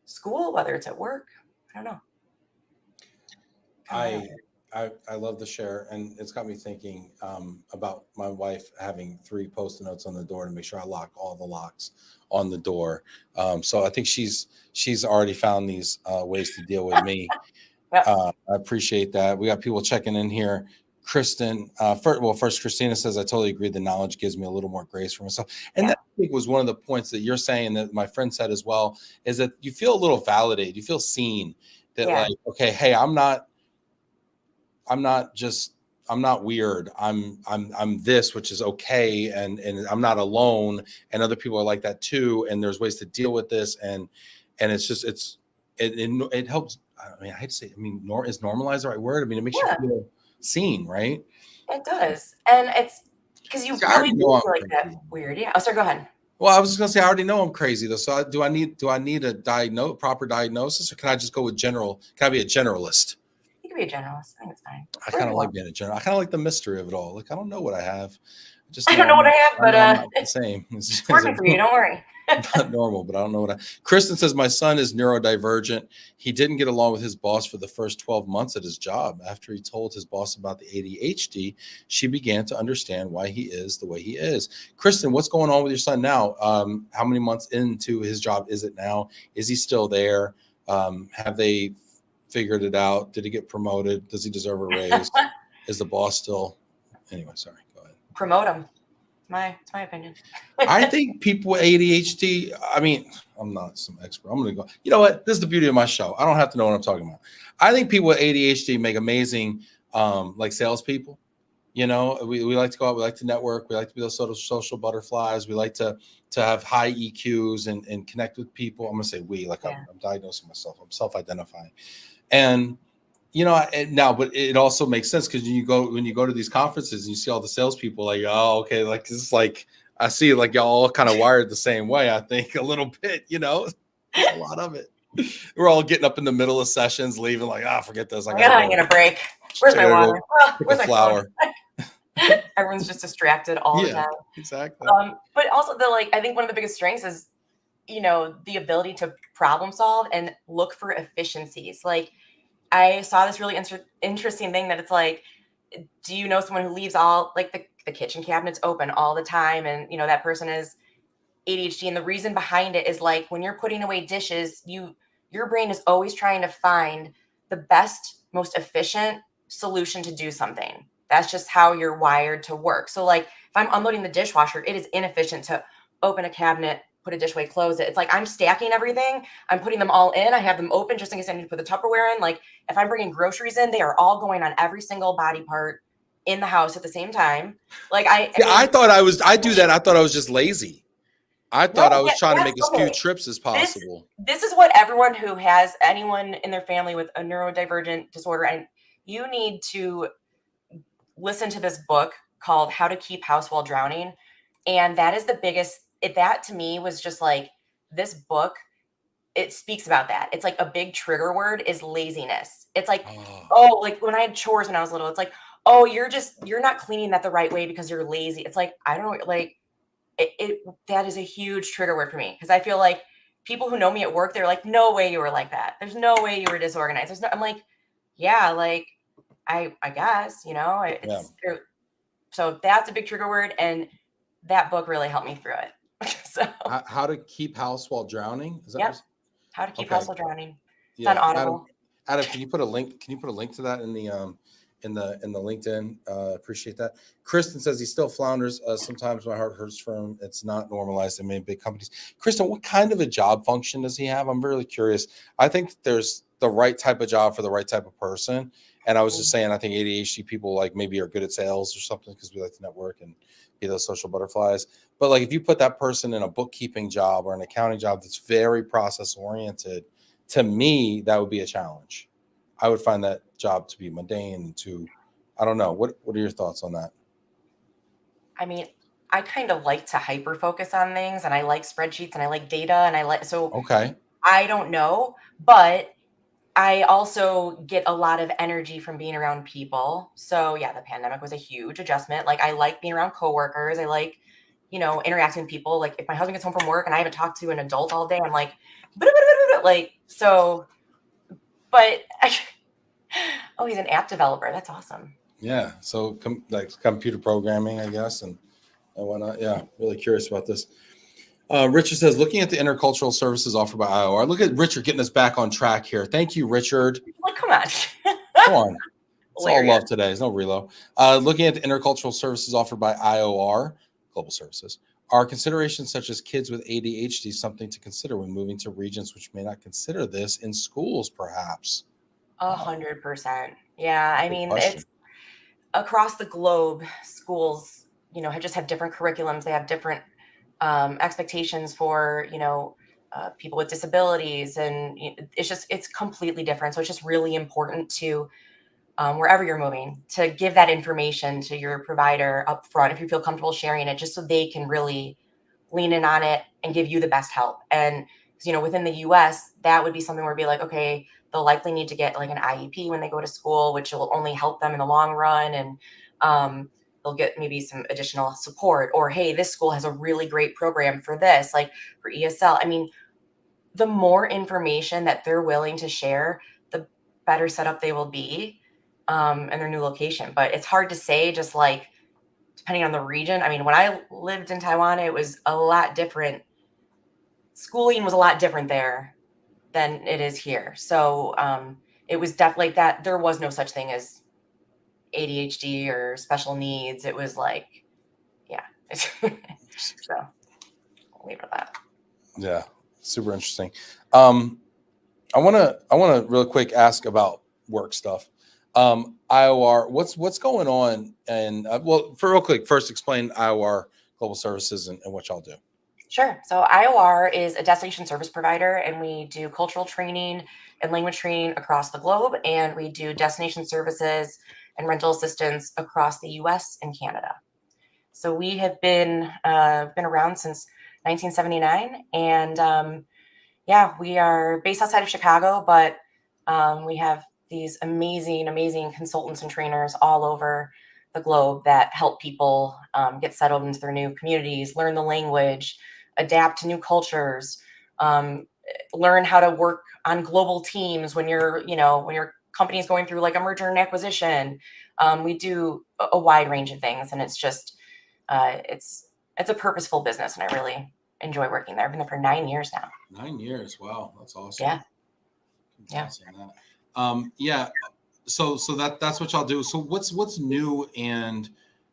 school, whether it's at work. I don't know. I love the share, and it's got me thinking about my wife having 3 post-it notes on the door to make sure I lock all the locks on the door. So I think she's already found these ways to deal with me. Yeah. I appreciate that. We got people checking in here. Kristen, first Christina says, I totally agree. The knowledge gives me a little more grace for myself. And that I think was one of the points that you're saying that my friend said as well, is that you feel a little validated. You feel seen that like, okay, hey, I'm not weird. I'm this, which is okay. And I'm not alone. And other people are like that too. And there's ways to deal with this. And it's just, it helps. I mean, I hate to say, is normalize the right word? I mean, it makes you feel seen, right? It does. And it's because you really do feel like that weird. Yeah. Oh, sorry, go ahead. Well, I was just gonna say I already know I'm crazy though. So do I need a proper diagnosis, or can I just go with general? Can I be a generalist? You can be a generalist. I think it's fine. I kind of like being a general. I kind of like the mystery of it all. Like I don't know what I have. I don't know what I have, but I'm not the same. It's working for you. Don't worry. Not normal, but I don't know what Kristen says, my son is neurodivergent. He didn't get along with his boss for the first 12 months at his job. After he told his boss about the ADHD, she began to understand why he is the way he is. Kristen, what's going on with your son now? How many months into his job is it now? Is he still there? Have they figured it out? Did he get promoted? Does he deserve a raise? Is the boss still? Anyway, sorry. Go ahead. Promote him. It's my opinion. I think people with ADHD, I mean, I'm not some expert. I'm going to go, you know what? This is the beauty of my show. I don't have to know what I'm talking about. I think people with ADHD make amazing, like salespeople. You know, we like to go out. We like to network. We like to be those sort of social butterflies. We like to have high EQs and connect with people. I'm going to say we, like I'm diagnosing myself. I'm self-identifying. And, you know, but it also makes sense because when you go to these conferences and you see all the salespeople, like, oh, okay, like this is like I see like y'all all kind of wired the same way. I think a little bit, you know, a lot of it. We're all getting up in the middle of sessions, leaving like, forget this. I gotta get a break. Where's my water? Where's my flower? Everyone's just distracted all the time. Exactly. But also I think one of the biggest strengths is, you know, the ability to problem solve and look for efficiencies. Like I saw this really interesting thing that it's like, do you know someone who leaves all like the kitchen cabinets open all the time? And, you know, that person is ADHD. And the reason behind it is like when you're putting away dishes, your brain is always trying to find the best, most efficient solution to do something. That's just how you're wired to work. So like if I'm unloading the dishwasher, it is inefficient to open a cabinet, put a dish away, close it. It's like I'm stacking everything. I'm putting them all in. I have them open just in case I need to put the Tupperware in. Like if I'm bringing groceries in, they are all going on every single body part in the house at the same time. Like I thought I do that. I thought I was just lazy. I thought I was trying to make as few trips as possible. This is what everyone who has anyone in their family with a neurodivergent disorder, and you need to listen to this book called How to Keep House While Drowning. And that is the biggest, that to me was just like, this book, it speaks about that. It's like a big trigger word is laziness. It's like, oh, like when I had chores when I was little, it's like, oh, you're not cleaning that the right way because you're lazy. It's like, I don't know, like that is a huge trigger word for me. Cause I feel like people who know me at work, they're like, no way you were like that. There's no way you were disorganized. I'm like, yeah, like I guess, you know, so that's a big trigger word. And that book really helped me through it. So how to keep house while drowning? Is that How to Keep House While Drowning. It's on Audible. Adam, can you put a link to that in the LinkedIn? Appreciate that. Kristen says he still flounders. Sometimes my heart hurts for him. It's not normalized in many big companies. Kristen, what kind of a job function does he have? I'm really curious. I think there's the right type of job for the right type of person. And I was just saying, I think ADHD people like maybe are good at sales or something because we like to network and be those social butterflies. But like if you put that person in a bookkeeping job or an accounting job that's very process oriented, to me, that would be a challenge. I would find that job to be mundane I don't know. What are your thoughts on that? I mean, I kind of like to hyper focus on things, and I like spreadsheets and I like data and okay. I don't know, but I also get a lot of energy from being around people. So yeah, the pandemic was a huge adjustment. Like I like being around coworkers. I like, interacting with people. Like if my husband gets home from work and I haven't talked to an adult all day, I'm like, like, so, but oh, he's an app developer. That's awesome. Yeah. So like computer programming, I guess. And whatnot. Yeah. Really curious about this. Richard says, looking at the intercultural services offered by IOR. Look at Richard getting us back on track here. Thank you, Richard. Like, come on. Come on. It's all love today. There's no relo. Looking at the intercultural services offered by IOR Global Services. Are considerations such as kids with ADHD something to consider when moving to regions which may not consider this in schools, perhaps? 100%. Yeah. I mean, it's across the globe, schools, just have different curriculums. They have different expectations for, people with disabilities. And it's completely different. So it's just really important to, wherever you're moving, to give that information to your provider up front if you feel comfortable sharing it, just so they can really lean in on it and give you the best help. And within the US, that would be something where it'd be like, okay, they'll likely need to get like an IEP when they go to school, which will only help them in the long run. And they'll get maybe some additional support, or, hey, this school has a really great program for this, like for ESL. I mean, the more information that they're willing to share, the better set up they will be in their new location. But it's hard to say, just like depending on the region. I mean, when I lived in Taiwan, it was a lot different. Schooling was a lot different there than it is here. So it was definitely that there was no such thing as ADHD or special needs. It was like, yeah. So I'll leave it at that. Yeah. Super interesting. I want to real quick ask about work stuff. IOR, what's going on? And for real quick, first explain IOR Global Services and what y'all do. Sure. So IOR is a destination service provider, and we do cultural training and language training across the globe. And we do destination services and rental assistance across the US and Canada. So we have been around since 1979. And we are based outside of Chicago, but we have these amazing, amazing consultants and trainers all over the globe that help people get settled into their new communities, learn the language, adapt to new cultures, learn how to work on global teams when your company is going through like a merger and acquisition. We do a wide range of things, and it's just it's a purposeful business, and I really enjoy working there. I've been there for 9 years now. 9 years. Wow. That's awesome. Yeah. Yeah. So that's what y'all do. So what's new and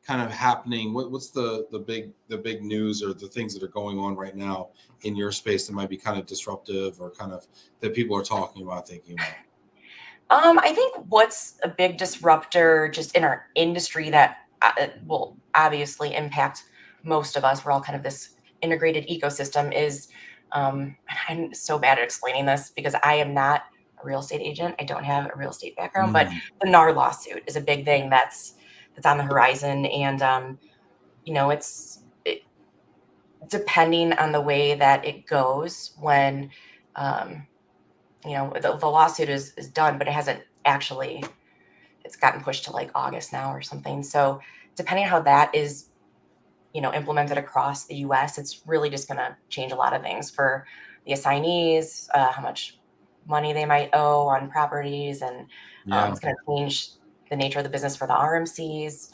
kind of happening? What's the big news or the things that are going on right now in your space that might be kind of disruptive or kind of that people are talking about, thinking about? I think what's a big disruptor just in our industry that will obviously impact most of us. We're all kind of this integrated ecosystem is, I'm so bad at explaining this because I am not a real estate agent. I don't have a real estate background, but the NAR lawsuit is a big thing that's on the horizon. And, it's depending on the way that it goes when, the lawsuit is done, but it hasn't actually, it's gotten pushed to like August now or something. So depending on how that is, implemented across the US, it's really just going to change a lot of things for the assignees, how much money they might owe on properties. And it's going to change the nature of the business for the RMCs.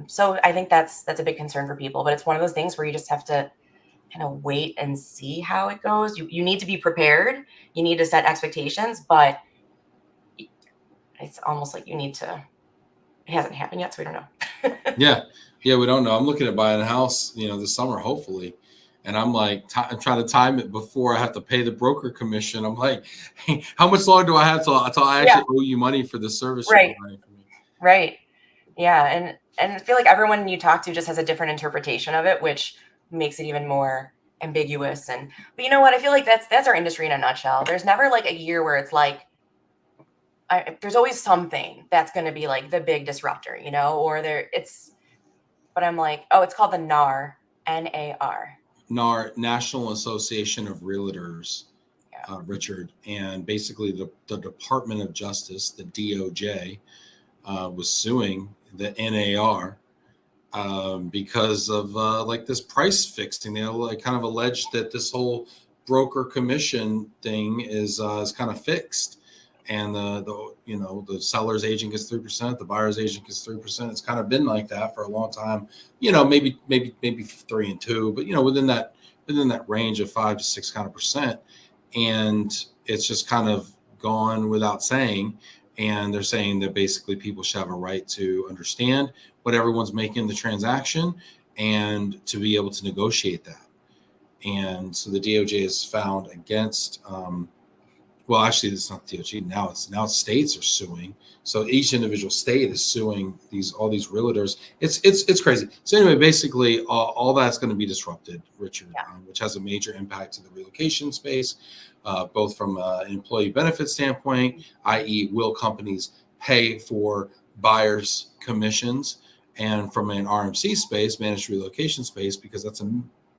So I think that's a big concern for people, but it's one of those things where you just have to kind of wait and see how it goes. You need to be prepared. You need to set expectations, but it's almost like it hasn't happened yet, so we don't know. Yeah, we don't know. I'm looking at buying a house, this summer, hopefully. And I'm like, I'm trying to time it before I have to pay the broker commission. I'm like, hey, how much longer do I have till I actually owe you money for the service? Right. Right. Yeah. And I feel like everyone you talk to just has a different interpretation of it, which makes it even more ambiguous. But you know what? I feel like that's our industry in a nutshell. There's never like a year where it's like, there's always something that's going to be like the big disruptor, but I'm like, oh, it's called the NAR, NAR. NAR, National Association of Realtors, Richard. And basically the Department of Justice, the DOJ, was suing the NAR because of like this price fixing. They kind of alleged that this whole broker commission thing is kind of fixed. And the seller's agent gets 3%, the buyer's agent gets 3%. It's kind of been like that for a long time. Maybe 3 and 2, but within that range of 5 to 6 kind of percent. And it's just kind of gone without saying. And they're saying that basically people should have a right to understand what everyone's making the transaction and to be able to negotiate that. And so the DOJ is found against. Well, actually, it's not the DOJ now. It's states are suing. So each individual state is suing all these realtors. It's crazy. So anyway, basically, all that's going to be disrupted, Richard, which has a major impact to the relocation space, both from an employee benefit standpoint, i.e., will companies pay for buyers' commissions, and from an RMC space, managed relocation space, because that's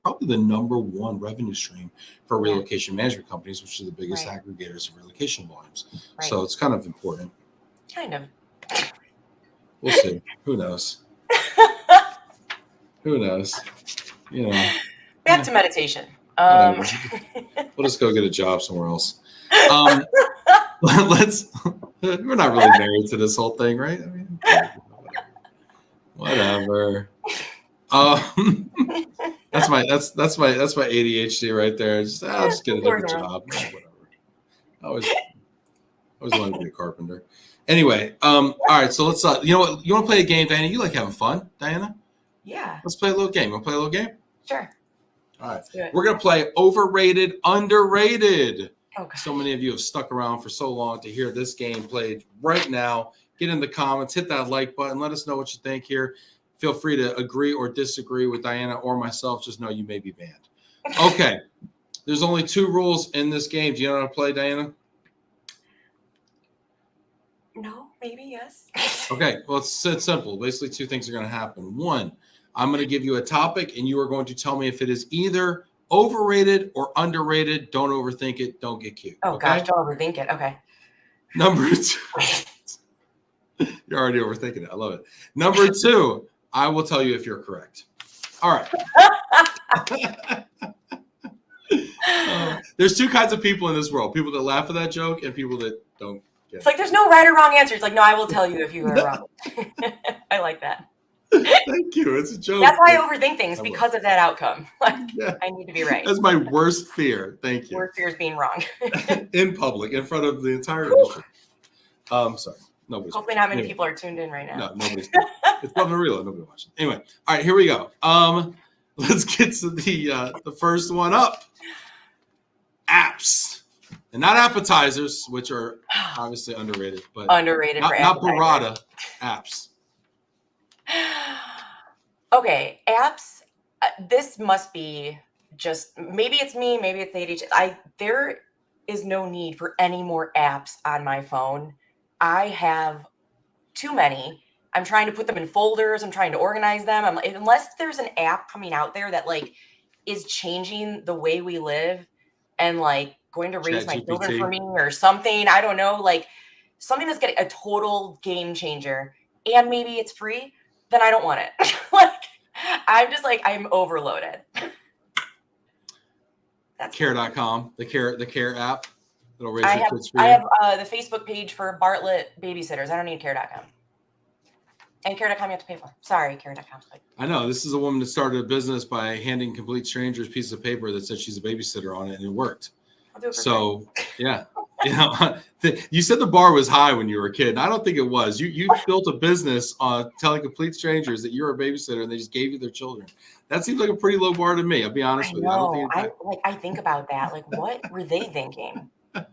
probably the number one revenue stream for relocation management companies, which are the biggest aggregators of relocation volumes. Right. So it's kind of important. Kind of. We'll see. Who knows? Who knows? Back to meditation. We'll just go get a job somewhere else. We're not really married to this whole thing, right? I mean, whatever. That's my ADHD right there. I'll just get a different job. Whatever. I always wanted to be a carpenter. Anyway, all right. So let's you want to play a game, Diana? You like having fun, Diana? Yeah. Let's play a little game. Want to play a little game? Sure. All right. We're gonna play overrated, underrated. Okay. So many of you have stuck around for so long to hear this game played right now. Get in the comments, hit that like button, let us know what you think here. Feel free to agree or disagree with Diana or myself. Just know you may be banned. Okay. There's only 2 rules in this game. Do you know how to play, Diana? No, maybe yes. Okay. Well, it's simple. Basically, 2 things are going to happen. 1, I'm going to give you a topic, and you are going to tell me if it is either overrated or underrated. Don't overthink it. Don't get cute. Oh, okay? Gosh, don't overthink it. Okay. Number 2. You're already overthinking it. I love it. Number 2. I will tell you if you're correct. All right. There's 2 kinds of people in this world. People that laugh at that joke and people that don't get it. It's like there's no right or wrong answer. It's like, no, I will tell you if you are wrong. I like that. Thank you. It's a joke. That's why I overthink things, because of that outcome. I need to be right. That's my worst fear. Thank you. Worst fear is being wrong. In public, in front of the entire industry. Sorry. Nobody's Hopefully not many people are tuned in right now. No, nobody's. It's LOVE+RELO. Nobody watching. Anyway, all right, here we go. Let's get to the first one up. Apps, and not appetizers, which are obviously underrated, but underrated. Not burrata apps. Okay, apps. this must be just, maybe it's me, maybe it's ADHD. There is no need for any more apps on my phone. I have too many. I'm trying to put them in folders. I'm trying to organize them. Unless there's an app coming out there that like is changing the way we live and like going to raise my children for me or something. I don't know, like something that's getting a total game changer and maybe it's free, then I don't want it. Like I'm just like, I'm overloaded. That's care.com, the care app that'll raise your kids for you. I have the Facebook page for Bartlett babysitters. I don't need care.com. And care.com you have to pay for. Sorry, care.com. I know. This is a woman that started a business by handing complete strangers a piece of paper that said she's a babysitter on it, and it worked. So, yeah. You know, you said the bar was high when you were a kid. And I don't think it was. You built a business on telling complete strangers that you're a babysitter and they just gave you their children. That seems like a pretty low bar to me. I'll be honest with you. I think about that. Like, what were they thinking? Like,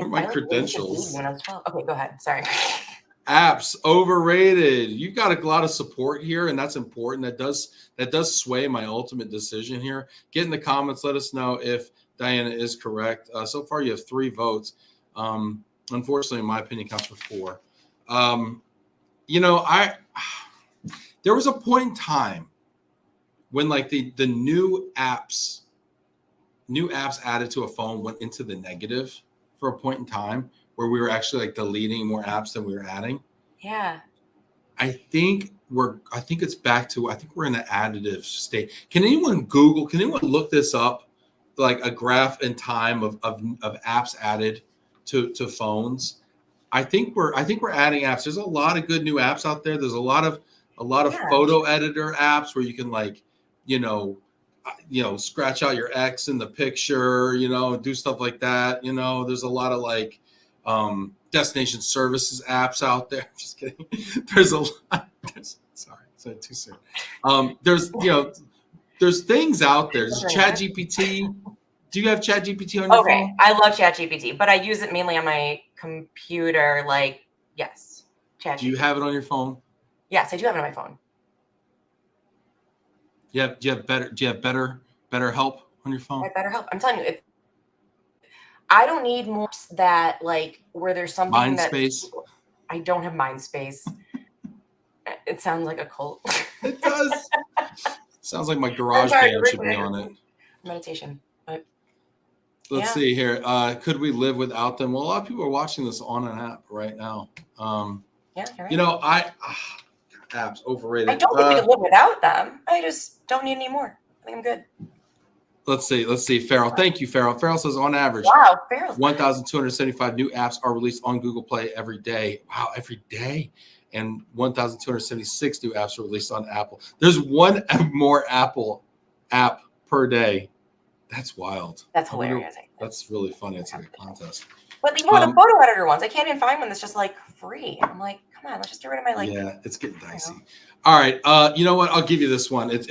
my credentials. When I was 12. Okay, go ahead. Sorry. Apps overrated. You've got a lot of support here, and that's important. That does sway my ultimate decision here. Get in the comments. Let us know if Diana is correct. So far, you have 3 votes. Unfortunately, in my opinion, counts for 4. You know, there was a point in time when like the new apps added to a phone went into the negative for a point in time where we were actually like deleting more apps than we were adding. Yeah. I think it's back to, I think we're in the additive state. Can anyone look this up? Like a graph in time of apps added to phones. I think we're adding apps. There's a lot of good new apps out there. There's a lot of photo editor apps where you can like, you know, scratch out your ex in the picture, you know, do stuff like that. You know, there's a lot of like destination services apps out there. Just kidding. There's a lot. Sorry, too soon. There's things out there. There's ChatGPT. Do you have ChatGPT on your phone? I love ChatGPT, but I use it mainly on my computer. Like, yes, ChatGPT. Do you have it on your phone? Yes, I do have it on my phone. Do you have better help on your phone? I have better help. I'm telling you, I don't need more that like where there's something Mindspace. I don't have Mindspace. It sounds like a cult. It does. Sounds like my garage band should be on it. Meditation. But let's see here. Could we live without them? Well, a lot of people are watching this on an app right now. Yeah, you're right. You know, apps overrated. I don't think we could live without them. I just don't need any more. I think I'm good. Let's see. Farrell. Thank you, Farrell. Farrell says on average, 1,275 new apps are released on Google Play every day. Wow, every day. And 1,276 new apps are released on Apple. There's one more Apple app per day. That's wild. That's hilarious. That's really funny. It's like a contest. But even with the photo editor ones, I can't even find one that's just like free. I'm like, come on, let's just get rid of my like. Yeah, it's getting dicey. All right, you know what? I'll give you this one. It's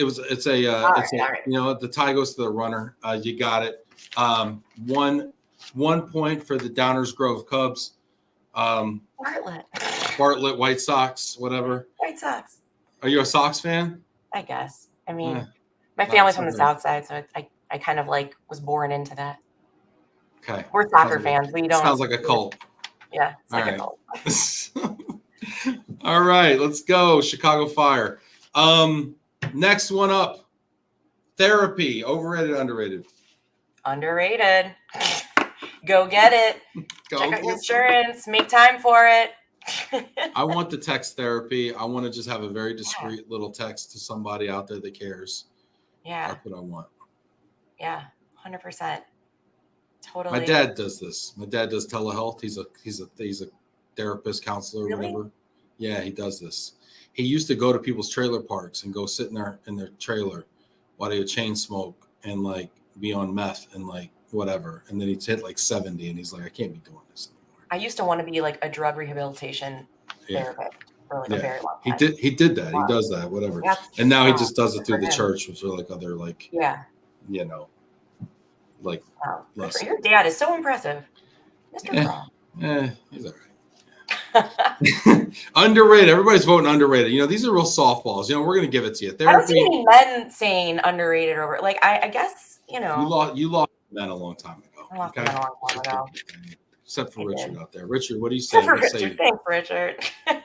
a you know, the tie goes to the runner. You got it. 1 point for the Downers Grove Cubs. Bartlett White Sox, whatever. White Sox. Are you a Sox fan? I guess. I mean, my family's from the South Side, so I kind of like was born into that. Okay. We're soccer fans. We don't. Sounds like a cult. Yeah, it's like a cult. All right, let's go. Chicago Fire. Next one up. Therapy. Overrated, underrated? Underrated. Go get it. Check out your insurance. Make time for it. I want the text therapy. I want to just have a very discreet little text to somebody out there that cares. Yeah. That's what I want. Yeah, 100%. Totally. My dad does this. My dad does telehealth. He's a therapist, counselor, whatever. Yeah, he does this. He used to go to people's trailer parks and go sit in their trailer while they would chain smoke and like be on meth and like whatever. And then he'd hit like 70 and he's like, I can't be doing this anymore. I used to want to be like a drug rehabilitation therapist for like a very long time. He did that. Wow. He does that, whatever. And now he just does it through the church with like other like, you know, like. Wow. Your dad is so impressive. Mr. Braun. Yeah, he's all right. Underrated. Everybody's voting underrated. You know, these are real softballs. You know, we're going to give it to you. I don't see any men saying underrated over. Like, I guess, you know. You lost men a long time ago. I lost men a long time ago. Except for Richard out there. Richard, what do you say? Except for Richard. Thanks, Richard.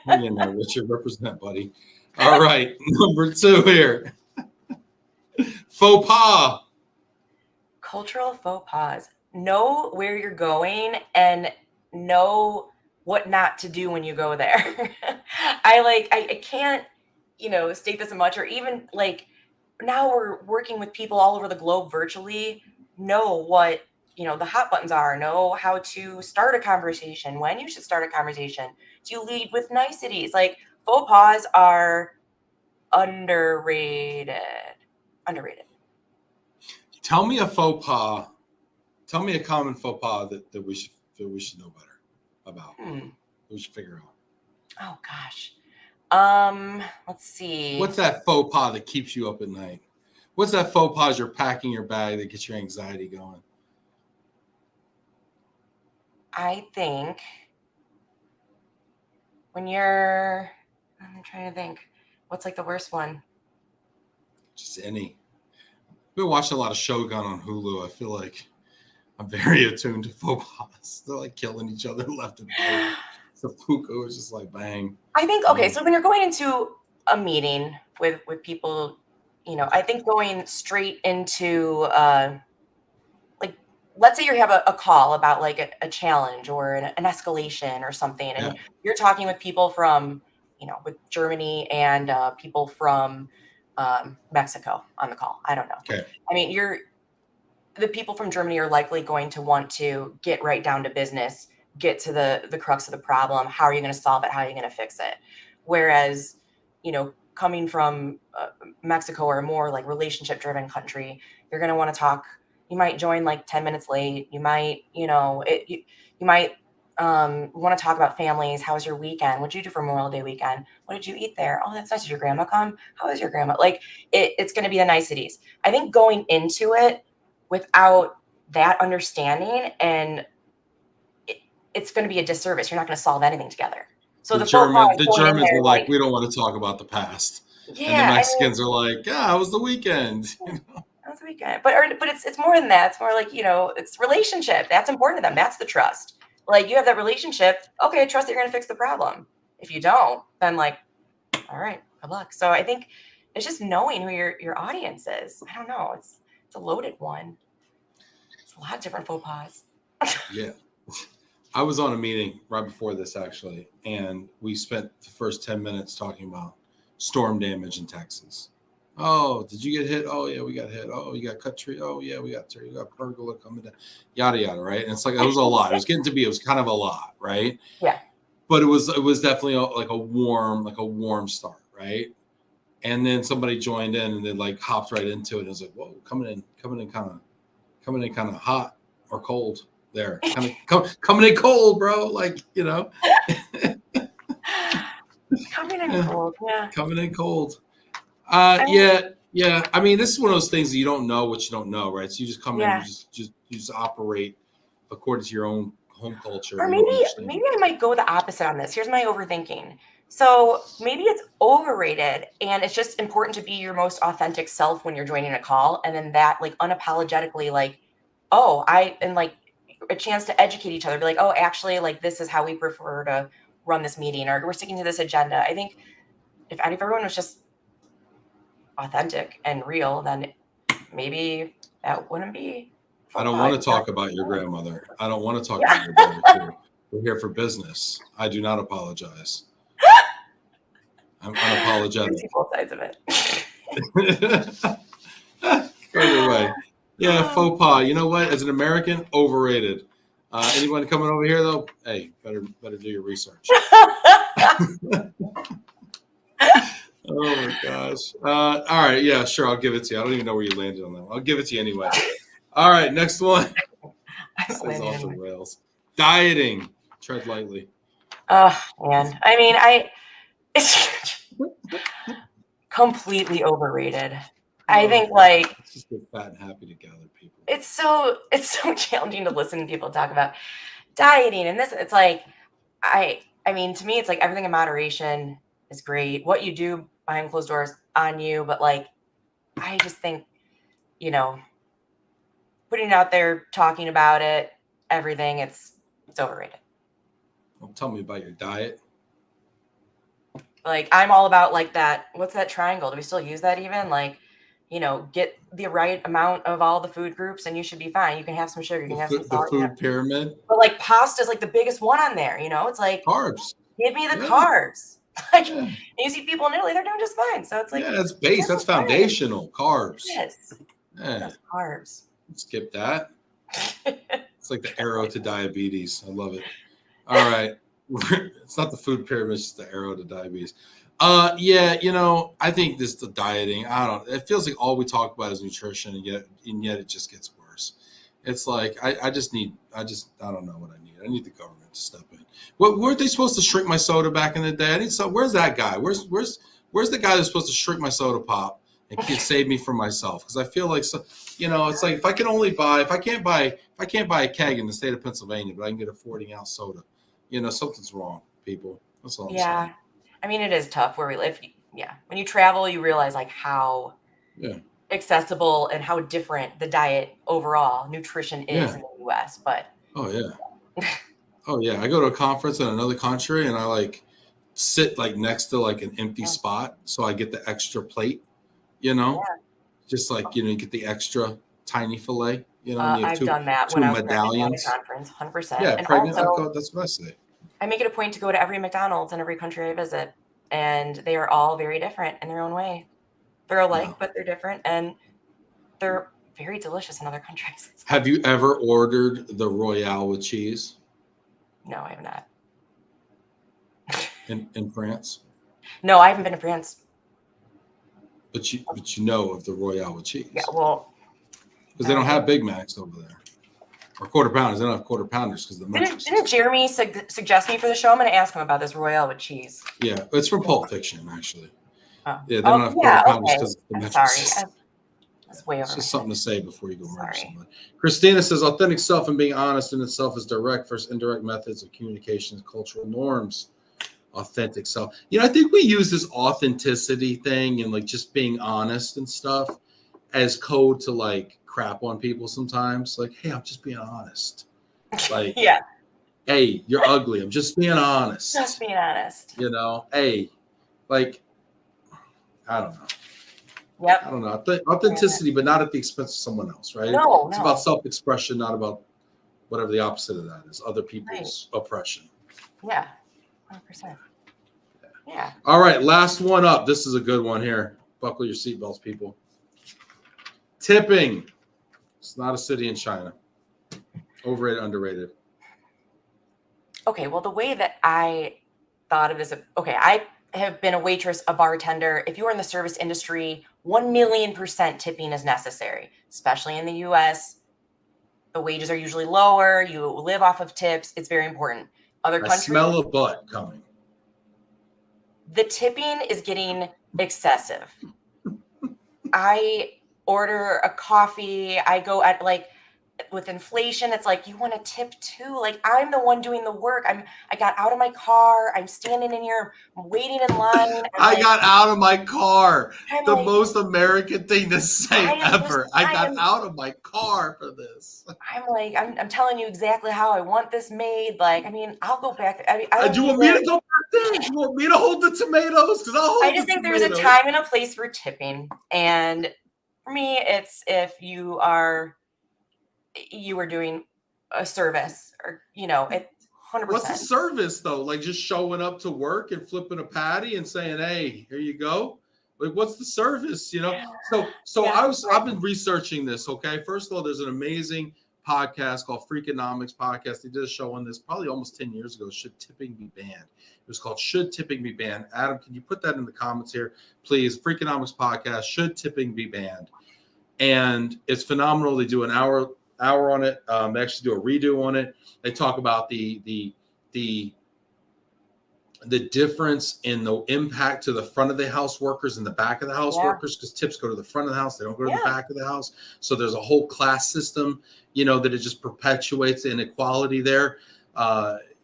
Hang in there, Richard. Represent, buddy. All right. Number 2 here. Faux pas. Cultural faux pas. Know where you're going and know what not to do when you go there. I can't, you know, state this much, or even like now we're working with people all over the globe virtually. Know what, you know, the hot buttons are, know how to start a conversation, when you should start a conversation. Do you lead with niceties? Like, faux pas are underrated. Underrated. Tell me a faux pas. Tell me a common faux pas that we should know better about. We should figure out. Oh gosh. Let's see. What's that faux pas that keeps you up at night? What's that faux pas as you're packing your bag that gets your anxiety going? I think when I'm trying to think, what's like the worst one? Just any. I've been watching a lot of Shogun on Hulu. I feel like I'm very attuned to faux pas. They're like killing each other left and right. Seppuku is just like bang. I think, okay, so when you're going into a meeting with people, you know, I think going straight into like, let's say you have a call about like a challenge or an escalation or something, and you're talking with people from, you know, with Germany and people from Mexico on the call. I don't know. Okay. I mean, the people from Germany are likely going to want to get right down to business, get to the crux of the problem. How are you going to solve it? How are you going to fix it? Whereas, you know, coming from Mexico or a more like relationship driven country, you're going to want to talk. You might join like 10 minutes late. You might, you know, you might want to talk about families. How was your weekend? What did you do for Memorial Day weekend? What did you eat there? Oh, that's nice. Did your grandma come? How is your grandma? Like it's going to be the niceties. I think going into it without that understanding, and it's going to be a disservice. You're not going to solve anything together. So the Germans are like, we don't want to talk about the past. Yeah, and the Mexicans are like, yeah, it was the weekend. You know? It was the weekend. But it's more than that. It's more like, you know, it's relationship. That's important to them. That's the trust. Like, you have that relationship. Okay, trust that you're going to fix the problem. If you don't, then like, all right, good luck. So I think it's just knowing who your audience is. I don't know. It's a loaded one. It's a lot of different faux pas. Yeah. I was on a meeting right before this, actually, and we spent the first 10 minutes talking about storm damage in Texas. Oh, did you get hit? Oh, yeah, we got hit. Oh, you got cut tree. Oh, yeah, we got tree. You got pergola coming down. Yada, yada, right? And it's like, it was a lot. It was kind of a lot, right? Yeah. But it was definitely like a warm start, right? And then somebody joined in and then like hopped right into it. And it was like, whoa, coming in kind of hot or cold. There, coming in cold, bro. Like, you know, coming in cold. Yeah, coming in cold. Yeah. I mean, this is one of those things that you don't know what you don't know, right? So you just come in, you just operate according to your own home culture. Or maybe I might go the opposite on this. Here's my overthinking. So maybe it's overrated, and it's just important to be your most authentic self when you're joining a call, and then that like unapologetically, like, oh, like a chance to educate each other, be like, oh, actually, like, this is how we prefer to run this meeting, or we're sticking to this agenda. I think if everyone was just authentic and real, then maybe that wouldn't be. I don't want to talk about your grandmother. I don't want to talk about your barbecue. We're here for business. I do not apologize. I'm unapologetic. Both sides of it. Either way. Yeah, faux pas. You know what? As an American, overrated. Anyone coming over here though? Hey, better do your research. Oh my gosh. All right, yeah, sure. I'll give it to you. I don't even know where you landed on that one. I'll give it to you anyway. All right, next one. This is off the rails. Dieting. Tread lightly. Oh man. I mean, it's completely overrated. I think like just get fat and happy to gather people. It's so challenging to listen to people talk about dieting and this. It's like I I mean, to me, it's like everything in moderation is great. What you do behind closed doors on you, but like, I just think, you know, putting it out there, talking about it, everything, it's overrated. Well, tell me about your diet. Like, I'm all about like that. What's that triangle? Do we still use that even? Like, you know, get the right amount of all the food groups and you should be fine. You can have some sugar, you can have some The salt. food pyramid. But like pasta is like the biggest one on there, you know? It's like Carbs. give me the carbs. Like, Yeah. you see people in Italy, they're doing just fine. So it's like, yeah, that's base. That's foundational. Carbs. Yes. Yeah. Those carbs. Skip that. It's like the arrow to diabetes. I love it. All right. It's not the food pyramid, it's just the arrow to diabetes. Yeah, you know, I think this the dieting. I don't. It feels like all we talk about is nutrition, and yet it just gets worse. It's like I don't know what I need. I need the government to step in. Weren't they supposed to shrink my soda back in the day? I need some. Where's that guy? Where's the guy that's supposed to shrink my soda pop and can save me from myself? Because I feel like it's like if I can't buy a keg in the state of Pennsylvania, but I can get a 40-ounce soda. Something's wrong, people. That's all I'm saying. I mean, it is tough where we live. Yeah. When you travel, you realize like how accessible and how different the diet overall nutrition is in the US. But oh yeah. I go to a conference in another country and I like sit like next to like an empty spot. So I get the extra plate, just like, you get the extra tiny fillet, I've done that when I was medallions. At a conference, 100%. Yeah, and pregnant. Also, that's what I say. I make it a point to go to every McDonald's in every country I visit, and they are all very different in their own way. They're alike, but they're different, and they're very delicious in other countries. Have you ever ordered the Royale with cheese? No, I have not. In France? No, I haven't been to France. But you know of the Royale with cheese? Yeah, well, because they don't have Big Macs over there. Or quarter pounders. They don't have quarter pounders because the didn't Jeremy suggest me for the show? I'm going to ask him about this Royale with cheese. Yeah, it's from Pulp Fiction, actually. Oh. Yeah, they don't have quarter pounders because the metric system. That's way over. It's just something to say before you go murder somebody. Christina says, authentic self and being honest in itself is direct versus indirect methods of communication and cultural norms. Authentic self. I think we use this authenticity thing and like just being honest and stuff as code to like crap on people sometimes. Like, hey, I'm just being honest. Like, hey, you're ugly. I'm just being honest. Just being honest. Hey, like, I don't know. Yep. I don't know. Authenticity, but not at the expense of someone else, right? No, it's about self-expression, not about whatever the opposite of that is, other people's oppression. Yeah, 100%. Yeah. All right, last one up. This is a good one here. Buckle your seatbelts, people. Tipping. It's not a city in China. Overrated, underrated. Okay, well, the way that I thought of this, I have been a waitress, a bartender. If you are in the service industry, 1,000,000% tipping is necessary, especially in the US. The wages are usually lower. You live off of tips. It's very important. Other countries, smell of butt coming. The tipping is getting excessive. I order a coffee. I go at like with inflation, it's like you want to tip too. Like I'm the one doing the work. I got out of my car. I'm standing in here waiting in line. I got out of my car. The most American thing to say ever. I got out of my car for this. I'm telling you exactly how I want this made. Like, I mean, I'll go back. Do you want me to go back there? You want me to hold the tomatoes? Because I just think there's a time and a place for tipping. And for me, it's if you are doing a service or, it's 100%. What's a service though? Like just showing up to work and flipping a patty and saying, hey, here you go. Like, what's the service? I've been researching this. Okay. First of all, there's an amazing podcast called Freakonomics Podcast. They did a show on this probably almost 10 years ago. Should tipping be banned? It was called Should Tipping Be Banned? Adam, can you put that in the comments here, please? Freakonomics Podcast, Should Tipping Be Banned? And it's phenomenal. They do an hour on it. They actually do a redo on it. They talk about the difference in the impact to the front of the house workers and the back of the house workers, because tips go to the front of the house. They don't go to the back of the house. So there's a whole class system, that it just perpetuates the inequality there.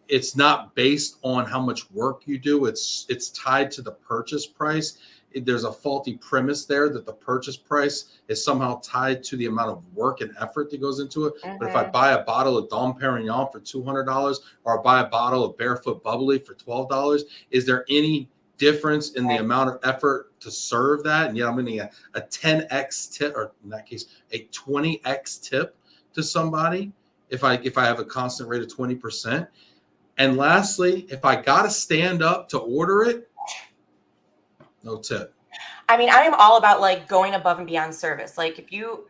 it's not based on how much work you do. It's tied to the purchase price. There's a faulty premise there that the purchase price is somehow tied to the amount of work and effort that goes into it. But if I buy a bottle of Dom Perignon for $200 or I buy a bottle of Barefoot Bubbly for $12, is there any difference in the amount of effort to serve that? And yet I'm getting a 10x tip, or in that case, a 20x tip to somebody if I have a constant rate of 20%. And lastly, if I got to stand up to order it, no tip. I mean, I am all about like going above and beyond service. Like if you,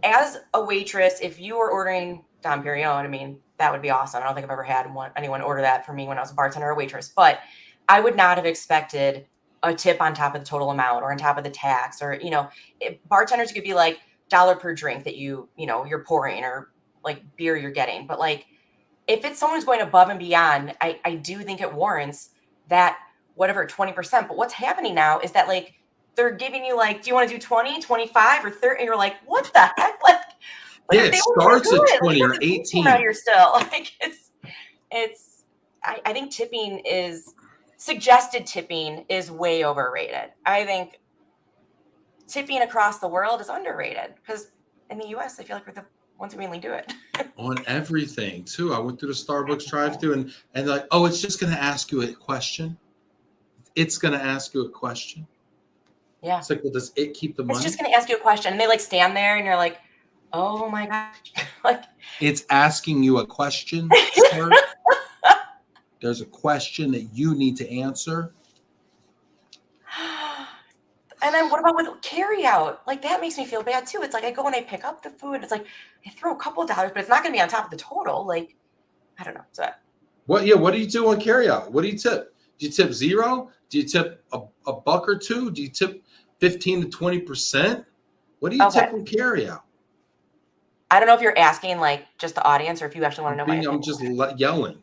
as a waitress, if you were ordering Dom Perignon, I mean, that would be awesome. I don't think I've ever had anyone order that for me when I was a bartender or a waitress, but I would not have expected a tip on top of the total amount or on top of the tax, or, bartenders could be like $1 per drink that you're pouring, or like beer you're getting. But like, if it's someone who's going above and beyond, I do think it warrants that whatever 20%. But what's happening now is that like they're giving you like, do you want to do 20, 25, or 30? And you're like, what the heck? Like yeah, it starts at 20 or 18. Out here still. Like I think suggested tipping is way overrated. I think tipping across the world is underrated, because in the US, I feel like we're the ones who mainly do it. On everything too. I went through the Starbucks drive-thru and like, oh, it's just going to ask you a question. It's going to ask you a question. Yeah. It's like, well, does it keep the money? It's just going to ask you a question. And they like stand there and you're like, oh my gosh. Like, it's asking you a question. Sir. There's a question that you need to answer. And then what about with carry out? Like that makes me feel bad too. It's like I go and I pick up the food. It's like I throw a couple of dollars, but it's not going to be on top of the total. Like, I don't know. So what do you do on carry out? What do you tip? Do you tip zero? Do you tip a buck or two? Do you tip 15 to 20%? What do you tip on carry out? I don't know if you're asking like just the audience or if you actually want to know my opinion. I'm just yelling.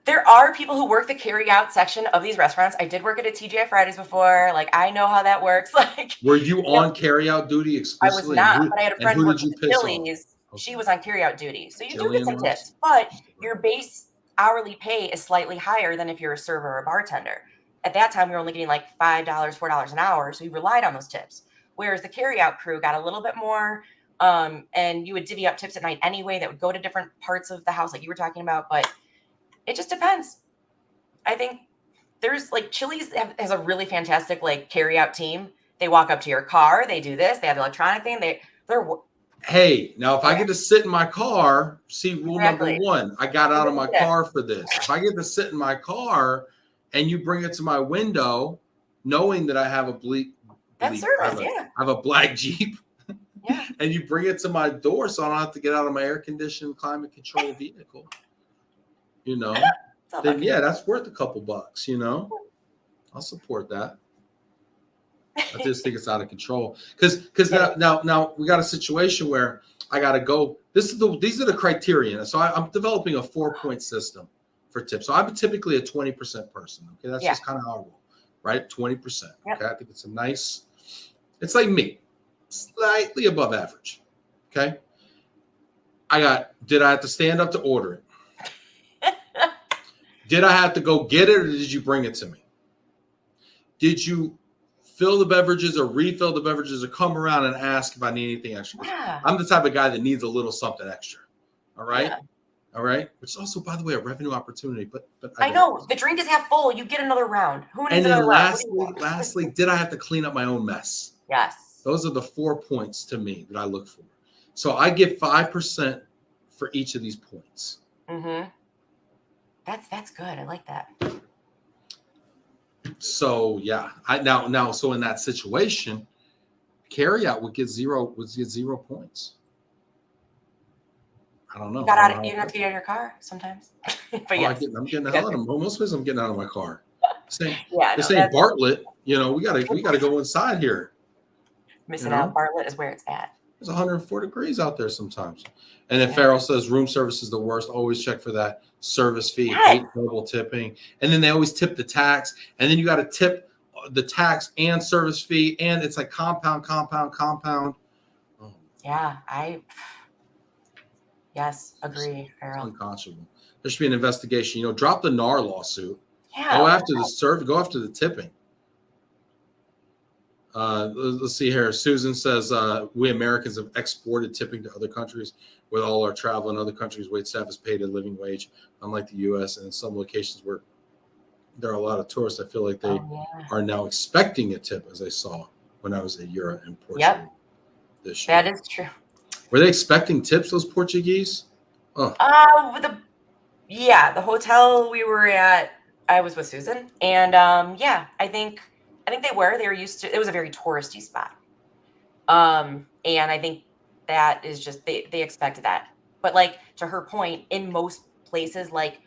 There are people who work the carry out section of these restaurants. I did work at a TGI Fridays before. Like I know how that works. Like, were you on carry out duty exclusively? I was not, but I had a friend who worked at Chili's. Okay. She was on carry out duty. So you do get some tips, but your base hourly pay is slightly higher than if you're a server or a bartender. At that time, we were only getting like $5, $4 an hour. So we relied on those tips. Whereas the carry out crew got a little bit more, and you would divvy up tips at night anyway that would go to different parts of the house like you were talking about. But it just depends. I think there's like Chili's has a really fantastic like carry out team. They walk up to your car. They do this. They have the electronic thing. They're hey, now if I get to sit in my car, see rule number one, I got out of my car for this. If I get to sit in my car and you bring it to my window, knowing that I have a I have a black Jeep, and you bring it to my door so I don't have to get out of my air conditioned, climate controlled vehicle, then yeah, that's worth a couple bucks, I'll support that. I just think it's out of control because now we got a situation where I got to go. These are the criteria. So I'm developing a 4-point system for tips. So I'm typically a 20% person. Okay, that's just kind of how I roll, right? 20%. Okay, I think it's like me, slightly above average. Okay, did I have to stand up to order it? Did I have to go get it, or did you bring it to me? Did you fill the beverages or refill the beverages or come around and ask if I need anything extra? Yeah. I'm the type of guy that needs a little something extra. All right. Yeah. All right. Which is also, by the way, a revenue opportunity. But I know the drink is half full. You get another round. Who needs another round? Lastly, did I have to clean up my own mess? Yes. Those are the 4 points to me that I look for. So I give 5% for each of these points. Mm-hmm. That's good. I like that. So yeah, so in that situation, carry out would get 0 points. I don't know. You didn't have to get out of your car sometimes. But yes. I'm getting the hell out of most places. I'm getting out of my car. This ain't Bartlett. We gotta go inside here. Missing out. Bartlett is where it's at. It's 104 degrees out there sometimes. And then Farrell says room service is the worst. Always check for that service fee. Hate double tipping. And then they always tip the tax. And then you got to tip the tax and service fee. And it's like compound. Oh. Yeah, Yes, agree, It's Farrell. unconscionable. There should be an investigation. Drop the NAR lawsuit. Yeah. Go after the serve. Go after the tipping. Let's see here. Susan says we Americans have exported tipping to other countries. With all our travel in other countries, wait staff is paid a living wage, unlike the U.S. And in some locations where there are a lot of tourists, I feel like they are now expecting a tip, as I saw when I was at Europe and Portugal this year. That is true. Were they expecting tips, those Portuguese? Oh. The hotel we were at, I was with Susan, and I think they were used to. It was a very touristy spot, and I think that is just they expected that. But like to her point, in most places like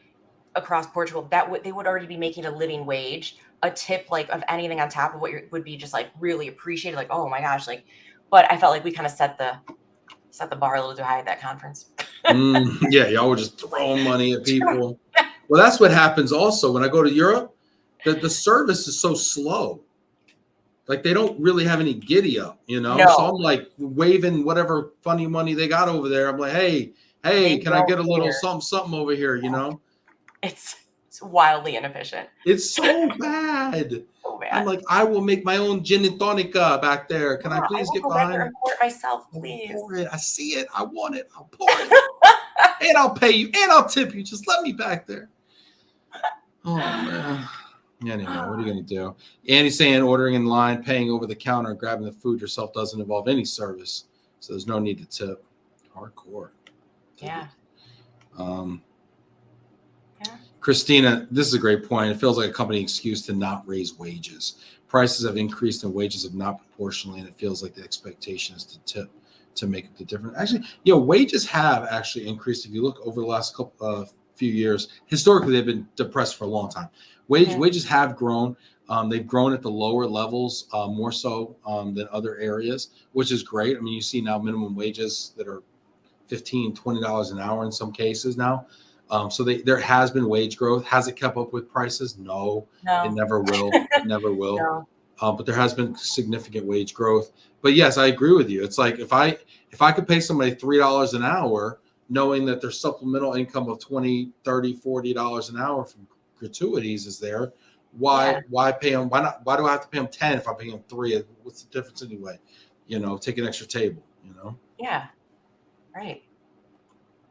across Portugal, they would already be making a living wage. A tip like of anything on top of what would be just like really appreciated. Like, oh my gosh, like. But I felt like we kind of set the bar a little too high at that conference. Y'all were just throwing money at people. Well, that's what happens also when I go to Europe. The service is so slow. Like they don't really have any giddy up, No. So I'm like waving whatever funny money they got over there. I'm like, hey, can I get a little something over here, It's wildly inefficient. It's so bad. So bad. I'm like, I will make my own gin and tonica back there. Can I please get behind it? And pour it myself, please. Pour it. I see it. I want it. I'll pour it. And I'll pay you. And I'll tip you. Just let me back there. Oh, man. Anyway, what are you going to do? Annie's saying ordering in line, paying over the counter, grabbing the food yourself doesn't involve any service. So there's no need to tip. Hardcore. Yeah. Christina, this is a great point. It feels like a company excuse to not raise wages. Prices have increased and wages have not proportionally, and it feels like the expectation is to tip to make up the difference. Actually, wages have actually increased. If you look over the last few years, historically they've been depressed for a long time. Wages have grown. They've grown at the lower levels more so than other areas, which is great. I mean, you see now minimum wages that are $15, $20 an hour in some cases now. So there has been wage growth. Has it kept up with prices? No. It never will. Never will. No. But there has been significant wage growth. But yes, I agree with you. It's like if I could pay somebody $3 an hour, knowing that their supplemental income of $20, $30, $40 an hour from gratuities is there, why pay them? Why do I have to pay them 10 if I pay them 3? What's the difference anyway? Take an extra table. Yeah. Right.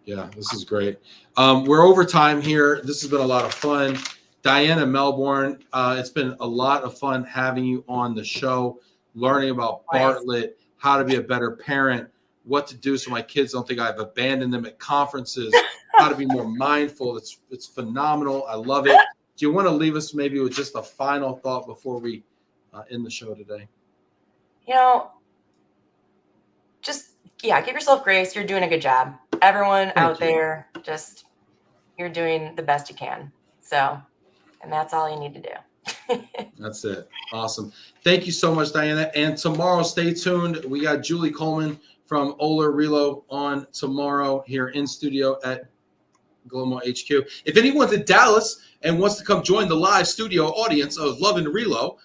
Yeah, this is great. We're over time here. This has been a lot of fun. Diana Melbourn, it's been a lot of fun having you on the show, learning about Bartlett, how to be a better parent, what to do so my kids don't think I've abandoned them at conferences, how to be more mindful. It's phenomenal. I love it. Do you want to leave us maybe with just a final thought before we end the show today? Give yourself grace. You're doing a good job. Everyone out there, you're doing the best you can. So, and that's all you need to do. That's it. Awesome. Thank you so much, Diana. And tomorrow, stay tuned. We got Julie Coleman from LOVE+RELO on tomorrow here in studio at Global HQ. If anyone's in Dallas and wants to come join the live studio audience of Love and Relo,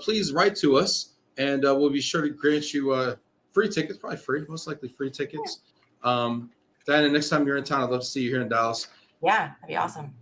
please write to us, and we'll be sure to grant you free tickets, probably free, most likely free tickets. Diana, next time you're in town, I'd love to see you here in Dallas. Yeah, that'd be awesome.